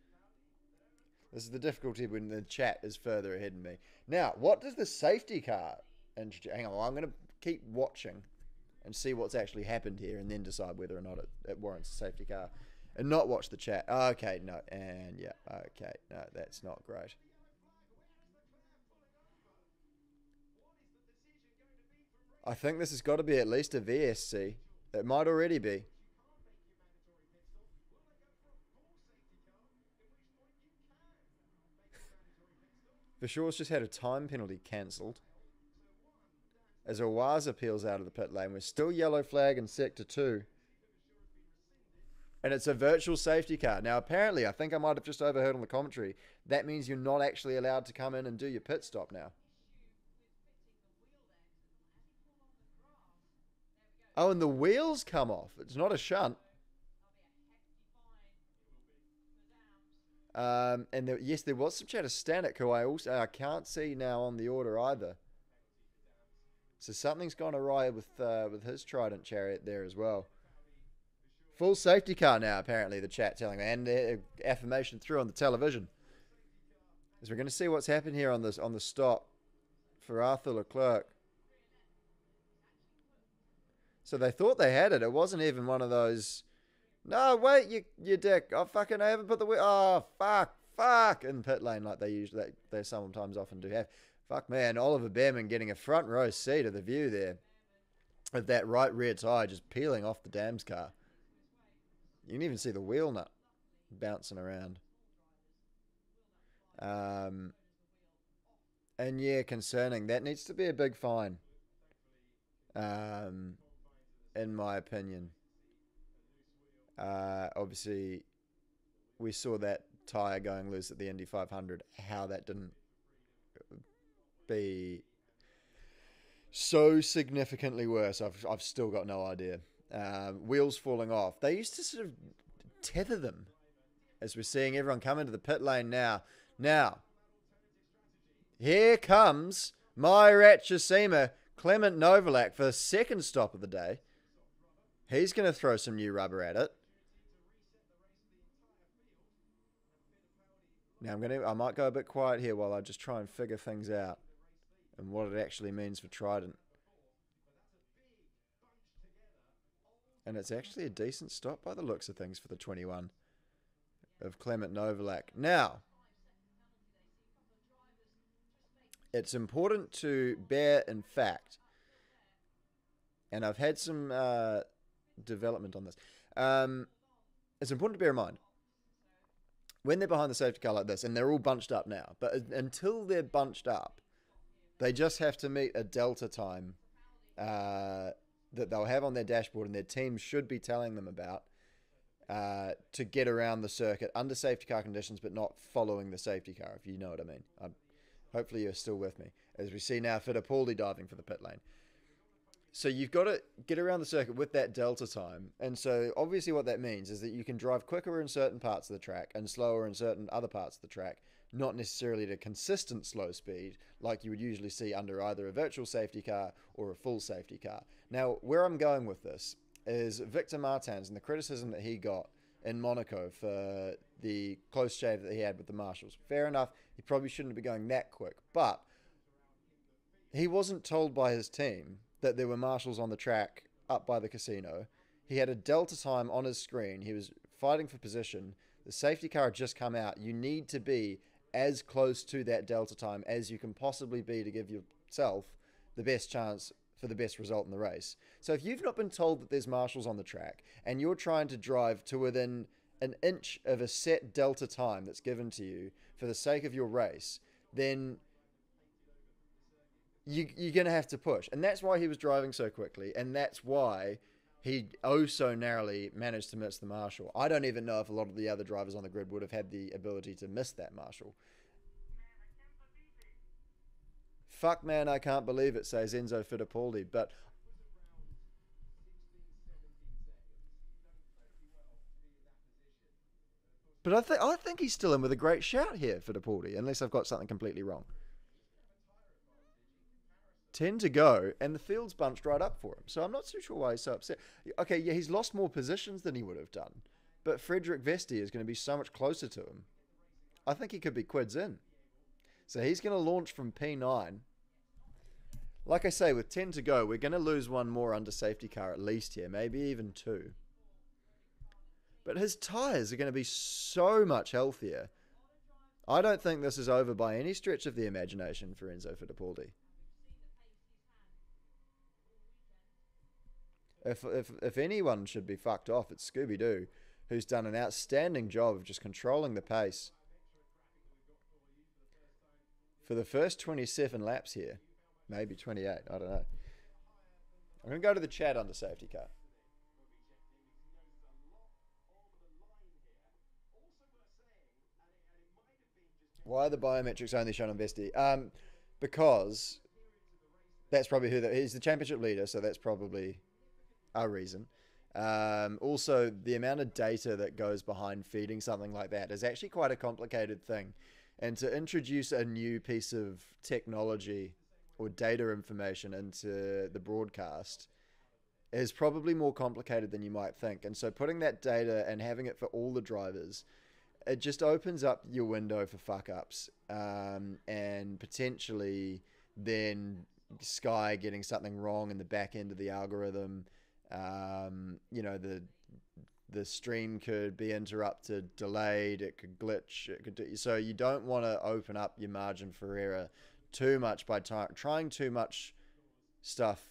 S1: This is the difficulty when the chat is further ahead than me. Now, what does the safety car... hang on, I'm going to keep watching and see what's actually happened here and then decide whether or not it warrants a safety car and not watch the chat. Okay, no, and yeah, okay, no, that's not great. I think this has got to be at least a VSC. It might already be. Vishore's just had a time penalty cancelled. As Owaza peels out of the pit lane, we're still yellow flag in sector 2. And it's a virtual safety car. Now, apparently, I think I might have just overheard on the commentary, that means you're not actually allowed to come in and do your pit stop now. Oh, and the wheels come off. It's not a shunt. Yes, there was some chat of Stanek, who I can't see now on the order either. So something's gone awry with his Trident chariot there as well. Full safety car now, apparently, the chat telling me, and affirmation through on the television. As we're going to see what's happened here on the stop for Arthur Leclerc. So they thought they had it. It wasn't even one of those, no, wait, you dick. I haven't put the wheel. Oh, fuck. In pit lane like they sometimes often do have. Fuck, man, Oliver Behrman getting a front row seat of the view there of that right rear tyre just peeling off the Dams car. You can even see the wheel nut bouncing around. And yeah, concerning. That needs to be a big fine. In my opinion. Obviously, we saw that tyre going loose at the Indy 500. How that didn't be so significantly worse, I've still got no idea. Wheels falling off. They used to sort of tether them as we're seeing everyone come into the pit lane now. Now, here comes my Ratchasima, Clement Novalak, for the second stop of the day. He's going to throw some new rubber at it. Now I might go a bit quiet here while I just try and figure things out and what it actually means for Trident. And it's actually a decent stop by the looks of things for the 21 of Clement Novalak. Now, it's important to bear in fact, and I've had some development on this. It's important to bear in mind, when they're behind the safety car like this, and they're all bunched up now, but until they're bunched up, they just have to meet a delta time that they'll have on their dashboard, and their team should be telling them about to get around the circuit under safety car conditions, but not following the safety car, if you know what I mean. Hopefully you're still with me. As we see now, Fittipaldi diving for the pit lane. So you've got to get around the circuit with that delta time. And so obviously what that means is that you can drive quicker in certain parts of the track and slower in certain other parts of the track, not necessarily at a consistent slow speed like you would usually see under either a virtual safety car or a full safety car. Now, where I'm going with this is Victor Martins and the criticism that he got in Monaco for the close shave that he had with the marshals. Fair enough, he probably shouldn't be going that quick, but he wasn't told by his team that there were marshals on the track up by the casino. He had a delta time on his screen. He was fighting for position. The safety car had just come out. You need to be as close to that delta time as you can possibly be to give yourself the best chance for the best result in the race. So if you've not been told that there's marshals on the track and you're trying to drive to within an inch of a set delta time that's given to you for the sake of your race, then you're going to have to push. And that's why he was driving so quickly, and that's why he so narrowly managed to miss the marshal. I don't even know if a lot of the other drivers on the grid would have had the ability to miss that marshal. Fuck, man, I can't believe it, says Enzo Fittipaldi. But I think he's still in with a great shout here, Fittipaldi, unless I've got something completely wrong. 10 to go, and the field's bunched right up for him. So I'm not too sure why he's so upset. Okay, yeah, he's lost more positions than he would have done. But Frederick Vesti is going to be so much closer to him. I think he could be quids in. So he's going to launch from P9. Like I say, with 10 to go, we're going to lose one more under safety car at least here. Maybe even two. But his tyres are going to be so much healthier. I don't think this is over by any stretch of the imagination for Enzo Fittipaldi. If anyone should be fucked off, it's Scooby-Doo, who's done an outstanding job of just controlling the pace for the first 27 laps here. Maybe 28, I don't know. I'm going to go to the chat under safety car. Why are the biometrics only shown on Vesti? Because that's probably he's the championship leader, so that's probably a reason. Also, the amount of data that goes behind feeding something like that is actually quite a complicated thing. And to introduce a new piece of technology or data information into the broadcast is probably more complicated than you might think. And so putting that data and having it for all the drivers, it just opens up your window for fuck-ups, and potentially then Sky getting something wrong in the back end of the algorithm. You know, the stream could be interrupted, delayed, it could glitch, so you don't want to open up your margin for error too much by trying too much stuff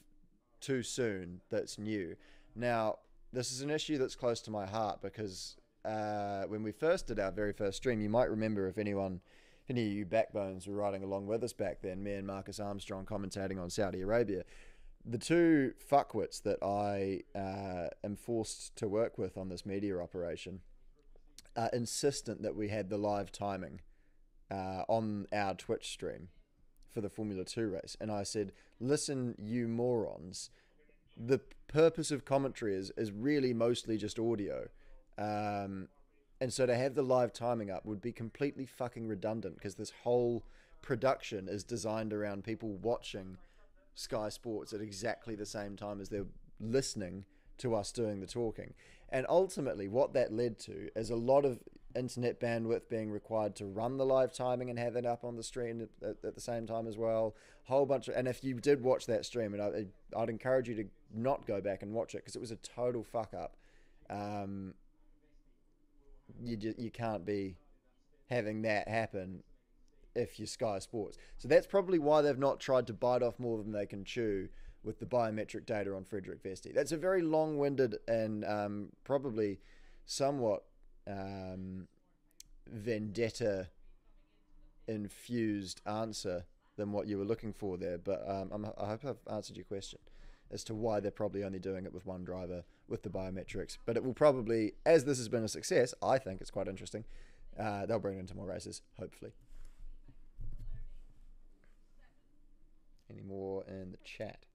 S1: too soon that's new. Now, this is an issue that's close to my heart because when we first did our very first stream, you might remember, if any of you backbones were riding along with us back then, me and Marcus Armstrong commentating on Saudi Arabia, the two fuckwits that I am forced to work with on this media operation are insistent that we had the live timing on our Twitch stream for the Formula 2 race. And I said, listen, you morons, the purpose of commentary is really mostly just audio. And so to have the live timing up would be completely fucking redundant because this whole production is designed around people watching Sky Sports at exactly the same time as they're listening to us doing the talking. And ultimately, what that led to is a lot of internet bandwidth being required to run the live timing and have it up on the stream at the same time as well. Whole bunch of, and if you did watch that stream, and I'd encourage you to not go back and watch it because it was a total fuck up. You can't be having that happen if you're Sky Sports. So that's probably why they've not tried to bite off more than they can chew with the biometric data on Frederick Vesti. That's a very long-winded and probably somewhat vendetta-infused answer than what you were looking for there, but I hope I've answered your question as to why they're probably only doing it with one driver with the biometrics. But it will probably, as this has been a success, I think it's quite interesting, they'll bring it into more races, hopefully. Any more in the chat?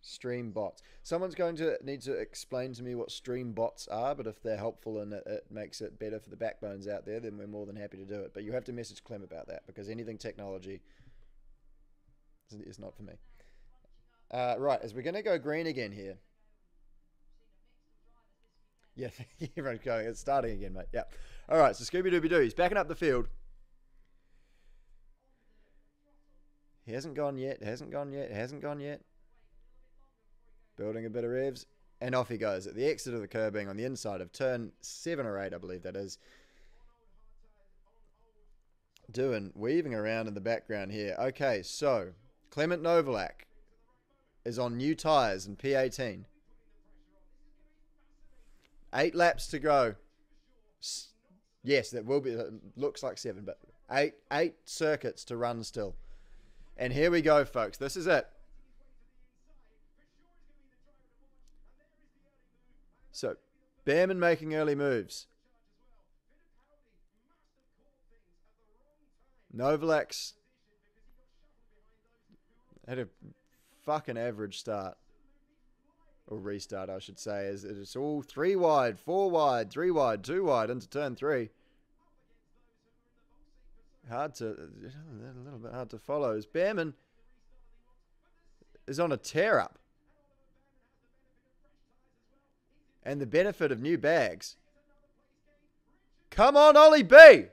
S1: Stream bots. Someone's going to need to explain to me what stream bots are, but if they're helpful and it makes it better for the backbones out there, then we're more than happy to do it. But you have to message Clem about that because anything technology is not for me. Right, as we're going to go green again here. Yeah, everyone's going. It's starting again, mate. Yeah. All right, so Scooby-Dooby-Doo. He's backing up the field. He hasn't gone yet. Hasn't gone yet. Hasn't gone yet. Building a bit of revs. And off he goes at the exit of the curbing on the inside of turn 7 or 8, I believe that is. Weaving around in the background here. Okay, so Clement Novalak is on new tyres in P18. 8 laps to go. Yes, that will be. It looks like 7, but eight circuits to run still. And here we go, folks. This is it. So, Behrman making early moves. Novalak's had a fucking average start. Or restart, I should say. It's all 3 wide, 4 wide, 3 wide, 2 wide into turn 3. A little bit hard to follow. As Behrman is on a tear up. And the benefit of new bags. Come on, Ollie B!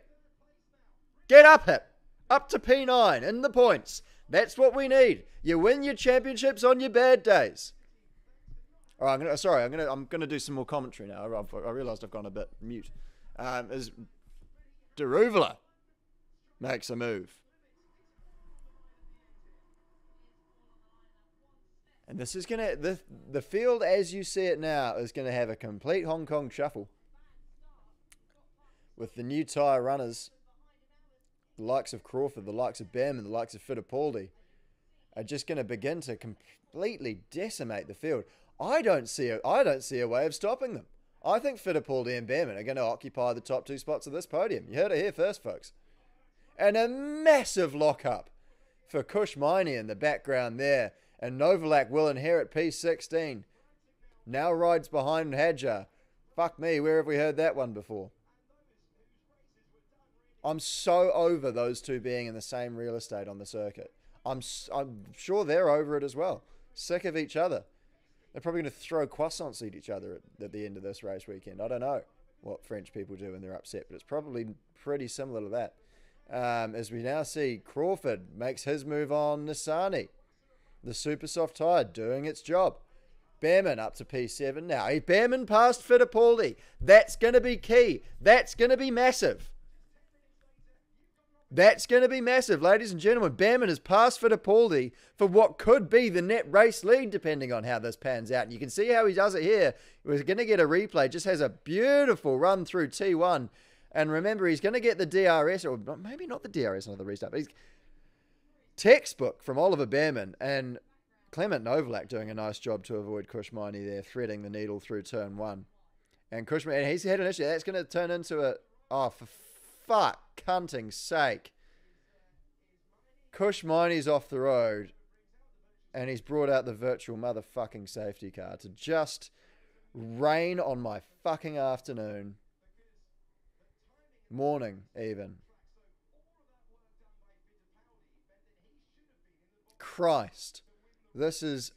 S1: Get up it. Up to P9 in the points. That's what we need. You win your championships on your bad days. All right, I'm gonna do some more commentary now. I realised I've gone a bit mute. As Deruvela makes a move. And this is going to, the field as you see it now is going to have a complete Hong Kong shuffle. With the new tyre runners, the likes of Crawford, the likes of Behrman, the likes of Fittipaldi, are just going to begin to completely decimate the field. I don't see a way of stopping them. I think Fittipaldi and Behrman are going to occupy the top 2 spots of this podium. You heard it here first, folks. And a massive lock-up for Kush Miney in the background there. And Novalak will inherit P16. Now rides behind Hadjar. Fuck me, where have we heard that one before? I'm so over those two being in the same real estate on the circuit. I'm sure they're over it as well. Sick of each other. They're probably going to throw croissants at each other at the end of this race weekend. I don't know what French people do when they're upset, but it's probably pretty similar to that. As we now see, Crawford makes his move on Nissani. The super soft tyre doing its job. Behrman up to P7 now. Behrman past Fittipaldi. That's going to be key. That's going to be massive. That's going to be massive, ladies and gentlemen. Behrman has passed Fittipaldi for what could be the net race lead, depending on how this pans out. And you can see how he does it here. We're going to get a replay. Just has a beautiful run through T1. And remember, he's going to get the DRS, or maybe not the DRS, another restart, but he's textbook from Oliver Behrman, and Clement Novalak doing a nice job to avoid Kushmani there, threading the needle through turn 1. And Kushmani, and he's had an issue. That's going to turn into a, oh, for fuck cunting sake. Kush Miney's off the road, and he's brought out the virtual motherfucking safety car to just rain on my fucking afternoon. Morning, even. Christ. This is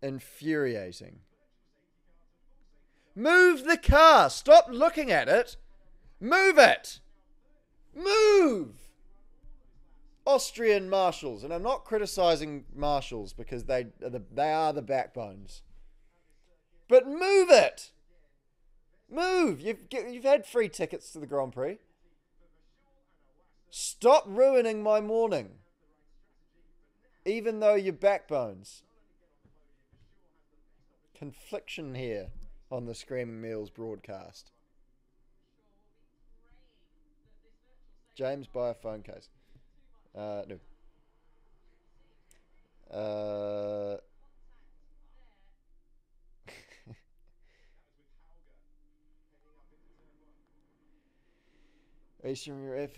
S1: infuriating. Move the car! Stop looking at it! Move it! Move! Austrian marshals, and I'm not criticizing marshals because they are the backbones. But move it! Move! You've had free tickets to the Grand Prix. Stop ruining my morning. Even though you're backbones. Confliction here on the Screaming Meals broadcast. James, buy a phone case. No. For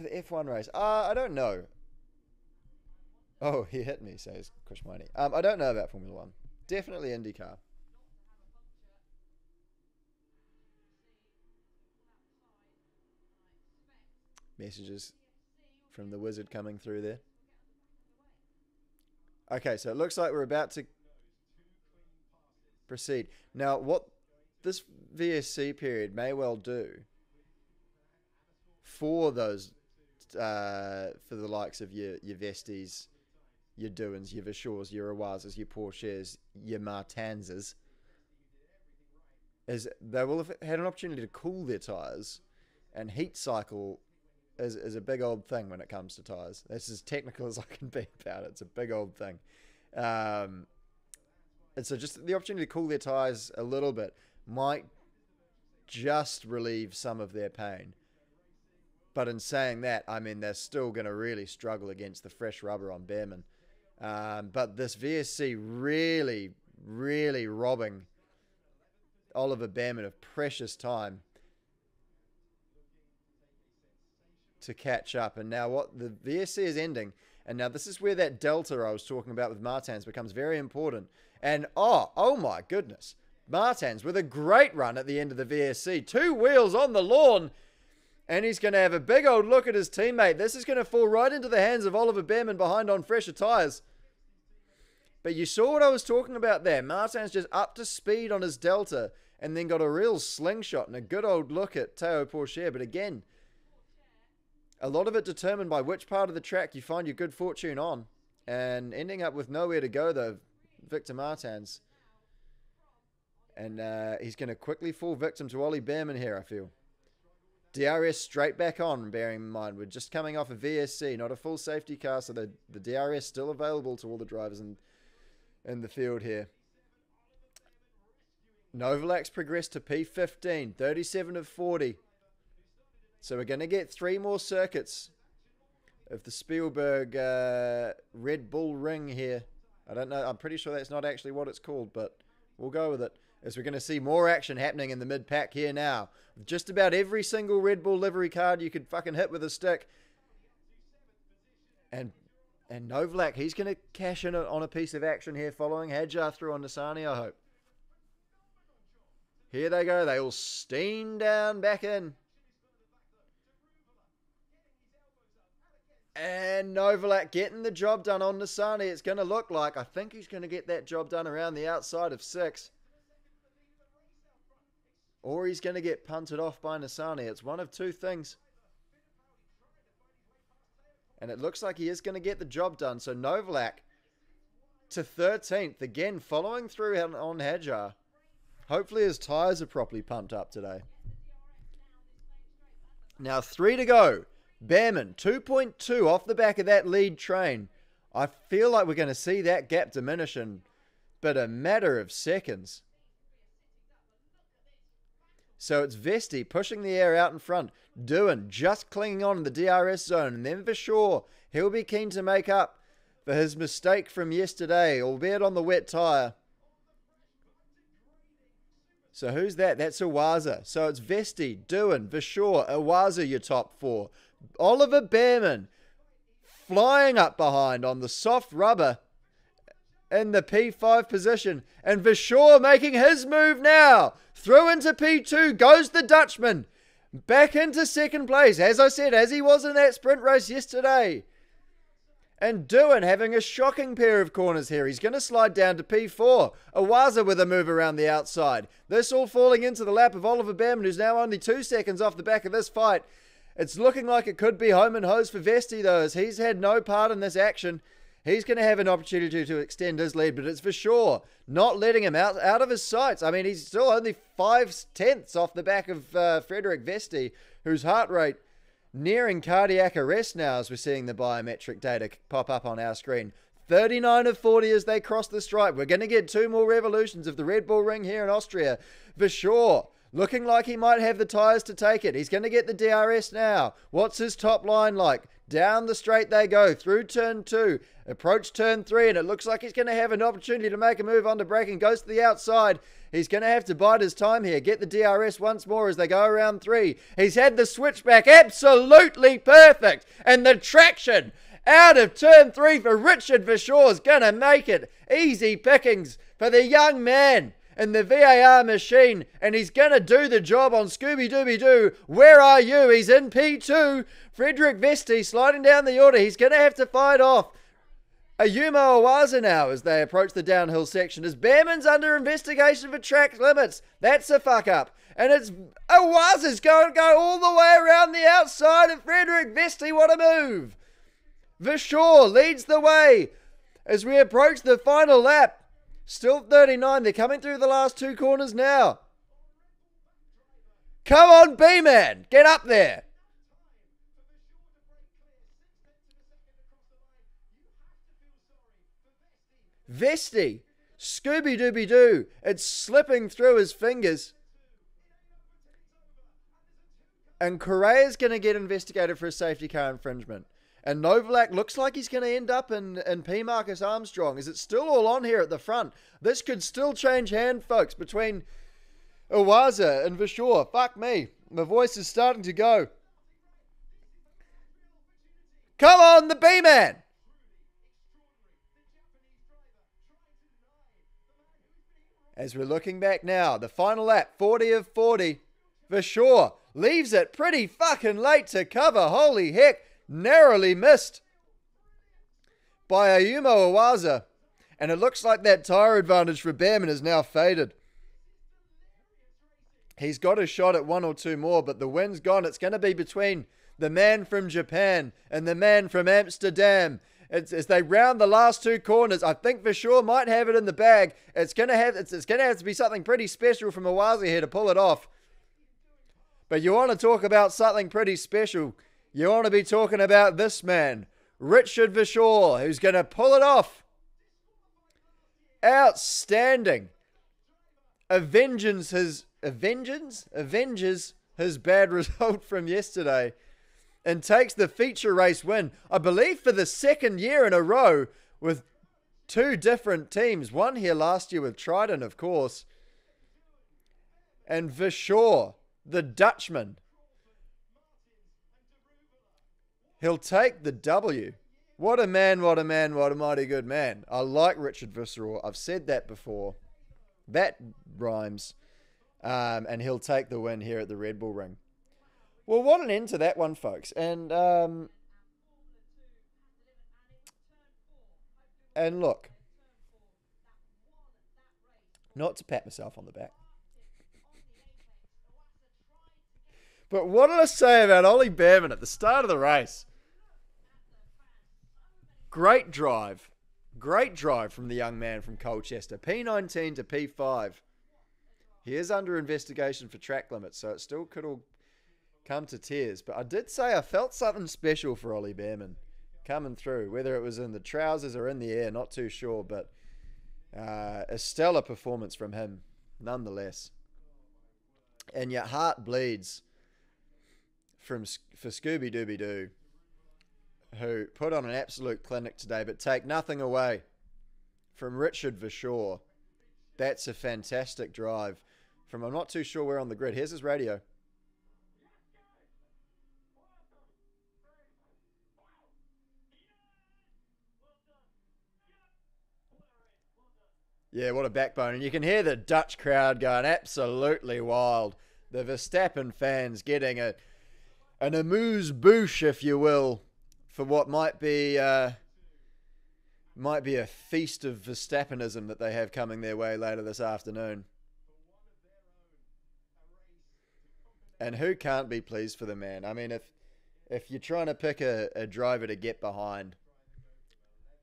S1: the F1 race. I don't know. Oh, he hit me, says Kush Miney. I don't know about Formula 1. Definitely IndyCar. Messages from the wizard coming through there. Okay, so it looks like we're about to proceed. Now, what this VSC period may well do for those, for the likes of your Vesties, your Doins, your Vishors, your Awazas, your Porsches, your Martanzas, is they will have had an opportunity to cool their tyres, and heat cycle is a big old thing when it comes to tyres. That's as technical as I can be about it. It's a big old thing. And so just the opportunity to cool their tyres a little bit might just relieve some of their pain. But in saying that, I mean, they're still going to really struggle against the fresh rubber on Behrman. But this VSC really, really robbing Oliver Behrman of precious time to catch up. And now what the VSC is ending, and now this is where that delta I was talking about with Martins becomes very important. And oh my goodness, Martins with a great run at the end of the VSC, 2 wheels on the lawn, and he's going to have a big old look at his teammate. This is going to fall right into the hands of Oliver Behrman behind on fresher tyres. But you saw what I was talking about there. Martins just up to speed on his delta and then got a real slingshot and a good old look at Théo Pourchaire. But again, a lot of it determined by which part of the track you find your good fortune on. And ending up with nowhere to go, though, Victor Martins. And he's going to quickly fall victim to Ollie Behrman here, I feel. DRS straight back on, bearing in mind we're just coming off a VSC, not a full safety car, so the DRS still available to all the drivers in the field here. Novalak's progressed to P15, 37 of 40. So we're going to get 3 more circuits of the Spielberg Red Bull Ring here. I don't know. I'm pretty sure that's not actually what it's called, but we'll go with it. As we're going to see more action happening in the mid-pack here now. Just about every single Red Bull livery card you could fucking hit with a stick. And Novalak, he's going to cash in on a piece of action here following Hadjar through on Nissani, I hope. Here they go. They all steam down back in. And Novalak getting the job done on Nissani. It's going to look like, I think he's going to get that job done around the outside of 6. Or he's going to get punted off by Nissani. It's one of 2 things. And it looks like he is going to get the job done. So Novalak to 13th. Again, following through on Hadjar. Hopefully his tyres are properly pumped up today. Now 3 to go. Behrman, 2.2 off the back of that lead train. I feel like we're going to see that gap diminish in but a matter of seconds. So it's Vesti pushing the air out in front. Doohan just clinging on in the DRS zone. And then for sure, he'll be keen to make up for his mistake from yesterday, albeit on the wet tyre. So who's that? That's Awaza. So it's Vesti, Doohan, Vishor, Awaza, your top 4. Oliver Behrman flying up behind on the soft rubber in the P5 position. And Verschoor making his move now. Through into P2 goes the Dutchman. Back into second place, as I said, as he was in that sprint race yesterday. And Doohan having a shocking pair of corners here. He's going to slide down to P4. Awaza with a move around the outside. This all falling into the lap of Oliver Behrman, who's now only 2 seconds off the back of this fight. It's looking like it could be home and hose for Vesti, though, as he's had no part in this action. He's going to have an opportunity to extend his lead, but it's for sure not letting him out of his sights. I mean, he's still only 5/10 off the back of Frederik Vesti, whose heart rate nearing cardiac arrest now, as we're seeing the biometric data pop up on our screen. 39 of 40 as they cross the stripe. We're going to get 2 more revolutions of the Red Bull Ring here in Austria. Verschoor, looking like he might have the tyres to take it. He's going to get the DRS now. What's his top line like? Down the straight they go, through turn 2, approach turn 3, and it looks like he's going to have an opportunity to make a move onto braking. Goes to the outside. He's going to have to bide his time here. Get the DRS once more as they go around 3. He's had the switchback absolutely perfect. And the traction out of turn 3 for Richard Verschoor is going to make it easy pickings for the young man in the VAR machine. And he's going to do the job on Scooby-Dooby-Doo. Where are you? He's in P2. Frederik Vesti sliding down the order. He's going to have to fight off Ayumo Awaza now as they approach the downhill section, as Behrman's under investigation for track limits. That's a fuck up. And it's Awaza's going to go all the way around the outside of Frederik Vesti. What a move. Verschoor leads the way as we approach the final lap. Still 39. They're coming through the last 2 corners now. Come on, B-Man. Get up there. Vesti, Scooby-Dooby-Doo, it's slipping through his fingers. And Correa's going to get investigated for a safety car infringement. And Novalak looks like he's going to end up in P. Marcus Armstrong. Is it still all on here at the front? This could still change hand, folks, between Awaza and Verschoor. Fuck me. My voice is starting to go. Come on, the B-Man. As we're looking back now, the final lap, 40 of 40. Verschoor leaves it pretty fucking late to cover. Holy heck, narrowly missed by Ayumo Awaza. And it looks like that tyre advantage for Behrman is now faded. He's got a shot at 1 or 2 more, but the win's gone. It's going to be between the man from Japan and the man from Amsterdam. As they round the last 2 corners, I think Verschoor might have it in the bag. It's going to have to be something pretty special from Awaza here to pull it off. But you want to talk about something pretty special. You want to be talking about this man, Richard Verschoor, who's going to pull it off. Outstanding. Avenges his bad result from yesterday and takes the feature race win, I believe for the 2nd year in a row, with 2 different teams. One here last year with Trident, of course. And Verschoor, the Dutchman, he'll take the W. What a man, what a man, what a mighty good man. I like Richard Verschoor. I've said that before. That rhymes. And he'll take the win here at the Red Bull Ring. Well, what an end to that one, folks. And look, not to pat myself on the back, but what did I say about Ollie Behrman at the start of the race? Great drive. Great drive from the young man from Colchester. P19 to P5. He is under investigation for track limits, so it still could all come to tears. But I did say I felt something special for Ollie Behrman coming through, whether it was in the trousers or in the air, not too sure, but a stellar performance from him nonetheless. And your heart bleeds for Scooby-Dooby-Doo, who put on an absolute clinic today, but take nothing away from Richard Verschoor. That's a fantastic drive from, I'm not too sure where on the grid. Here's his radio. Yeah, what a backbone. And you can hear the Dutch crowd going absolutely wild. The Verstappen fans getting an amuse-bouche, if you will, for what might be a feast of Verstappenism that they have coming their way later this afternoon. And who can't be pleased for the man? I mean, if you're trying to pick a driver to get behind,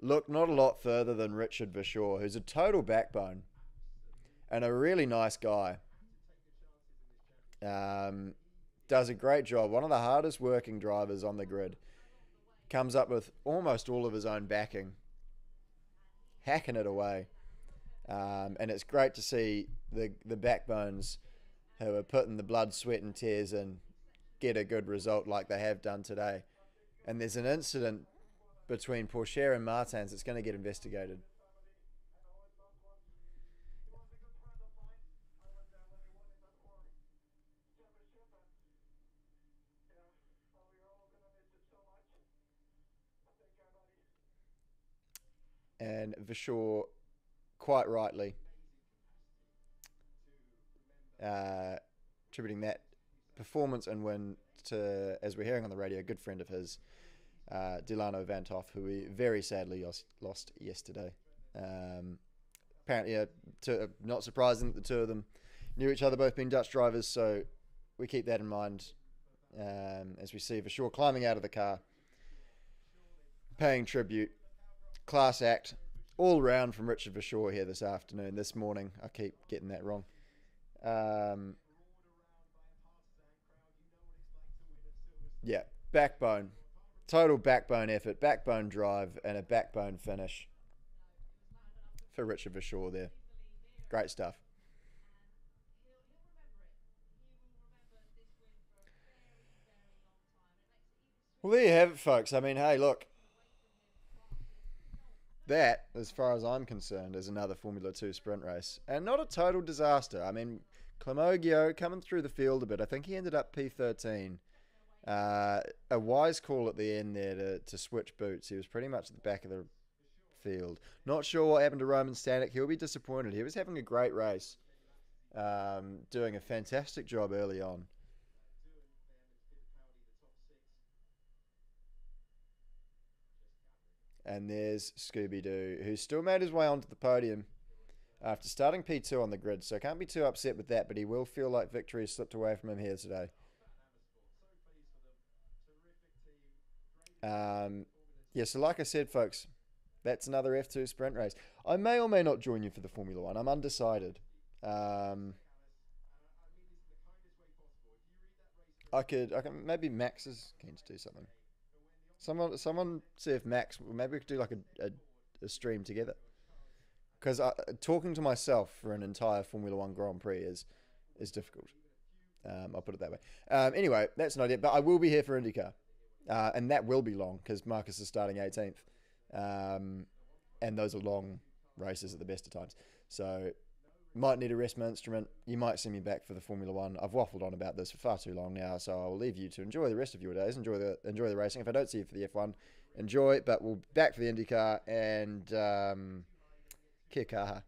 S1: look not a lot further than Richard Verschoor, who's a total backbone and a really nice guy. Um, does a great job. One of the hardest working drivers on the grid. Comes up with almost all of his own backing, hacking it away. And it's great to see the backbones who are putting the blood, sweat, and tears in get a good result like they have done today. And there's an incident between Pourchaire and Martins that's going to get investigated. And Verschoor, quite rightly, attributing that performance and win to, as we're hearing on the radio, a good friend of his, Delano Vantoff, who we very sadly lost yesterday. Apparently, not surprising that the two of them knew each other, both being Dutch drivers, so we keep that in mind as we see Verschoor climbing out of the car, paying tribute. Class act all round from Richard Verschoor here this morning. I keep getting that wrong. Yeah, backbone. Total backbone effort, backbone drive, and a backbone finish for Richard Verschoor there. Great stuff. Well, there you have it, folks. I mean, hey, look, that, as far as I'm concerned, is another Formula 2 sprint race. And not a total disaster. I mean, Clamogio coming through the field a bit. I think he ended up P13. A wise call at the end there to switch boots. He was pretty much at the back of the field. Not sure what happened to Roman Stanek. He'll be disappointed. He was having a great race, doing a fantastic job early on. And there's Scooby Doo, who still made his way onto the podium after starting P2 on the grid. So can't be too upset with that, but he will feel like victory has slipped away from him here today. Yeah, so like I said, folks, that's another F2 sprint race. I may or may not join you for the Formula One. I'm undecided. I can maybe Max is keen to do something. Someone see if Max. Maybe we could do like a stream together. Because talking to myself for an entire Formula One Grand Prix is difficult. I'll put it that way. Anyway, that's an idea. But I will be here for IndyCar. And that will be long because Marcus is starting 18th. And those are long races at the best of times. So might need to rest my instrument. You might see me back for the Formula One. I've waffled on about this for far too long now, so I'll leave you to enjoy the rest of your days. Enjoy the racing. If I don't see you for the F1, enjoy. But we'll be back for the IndyCar and kia kaha.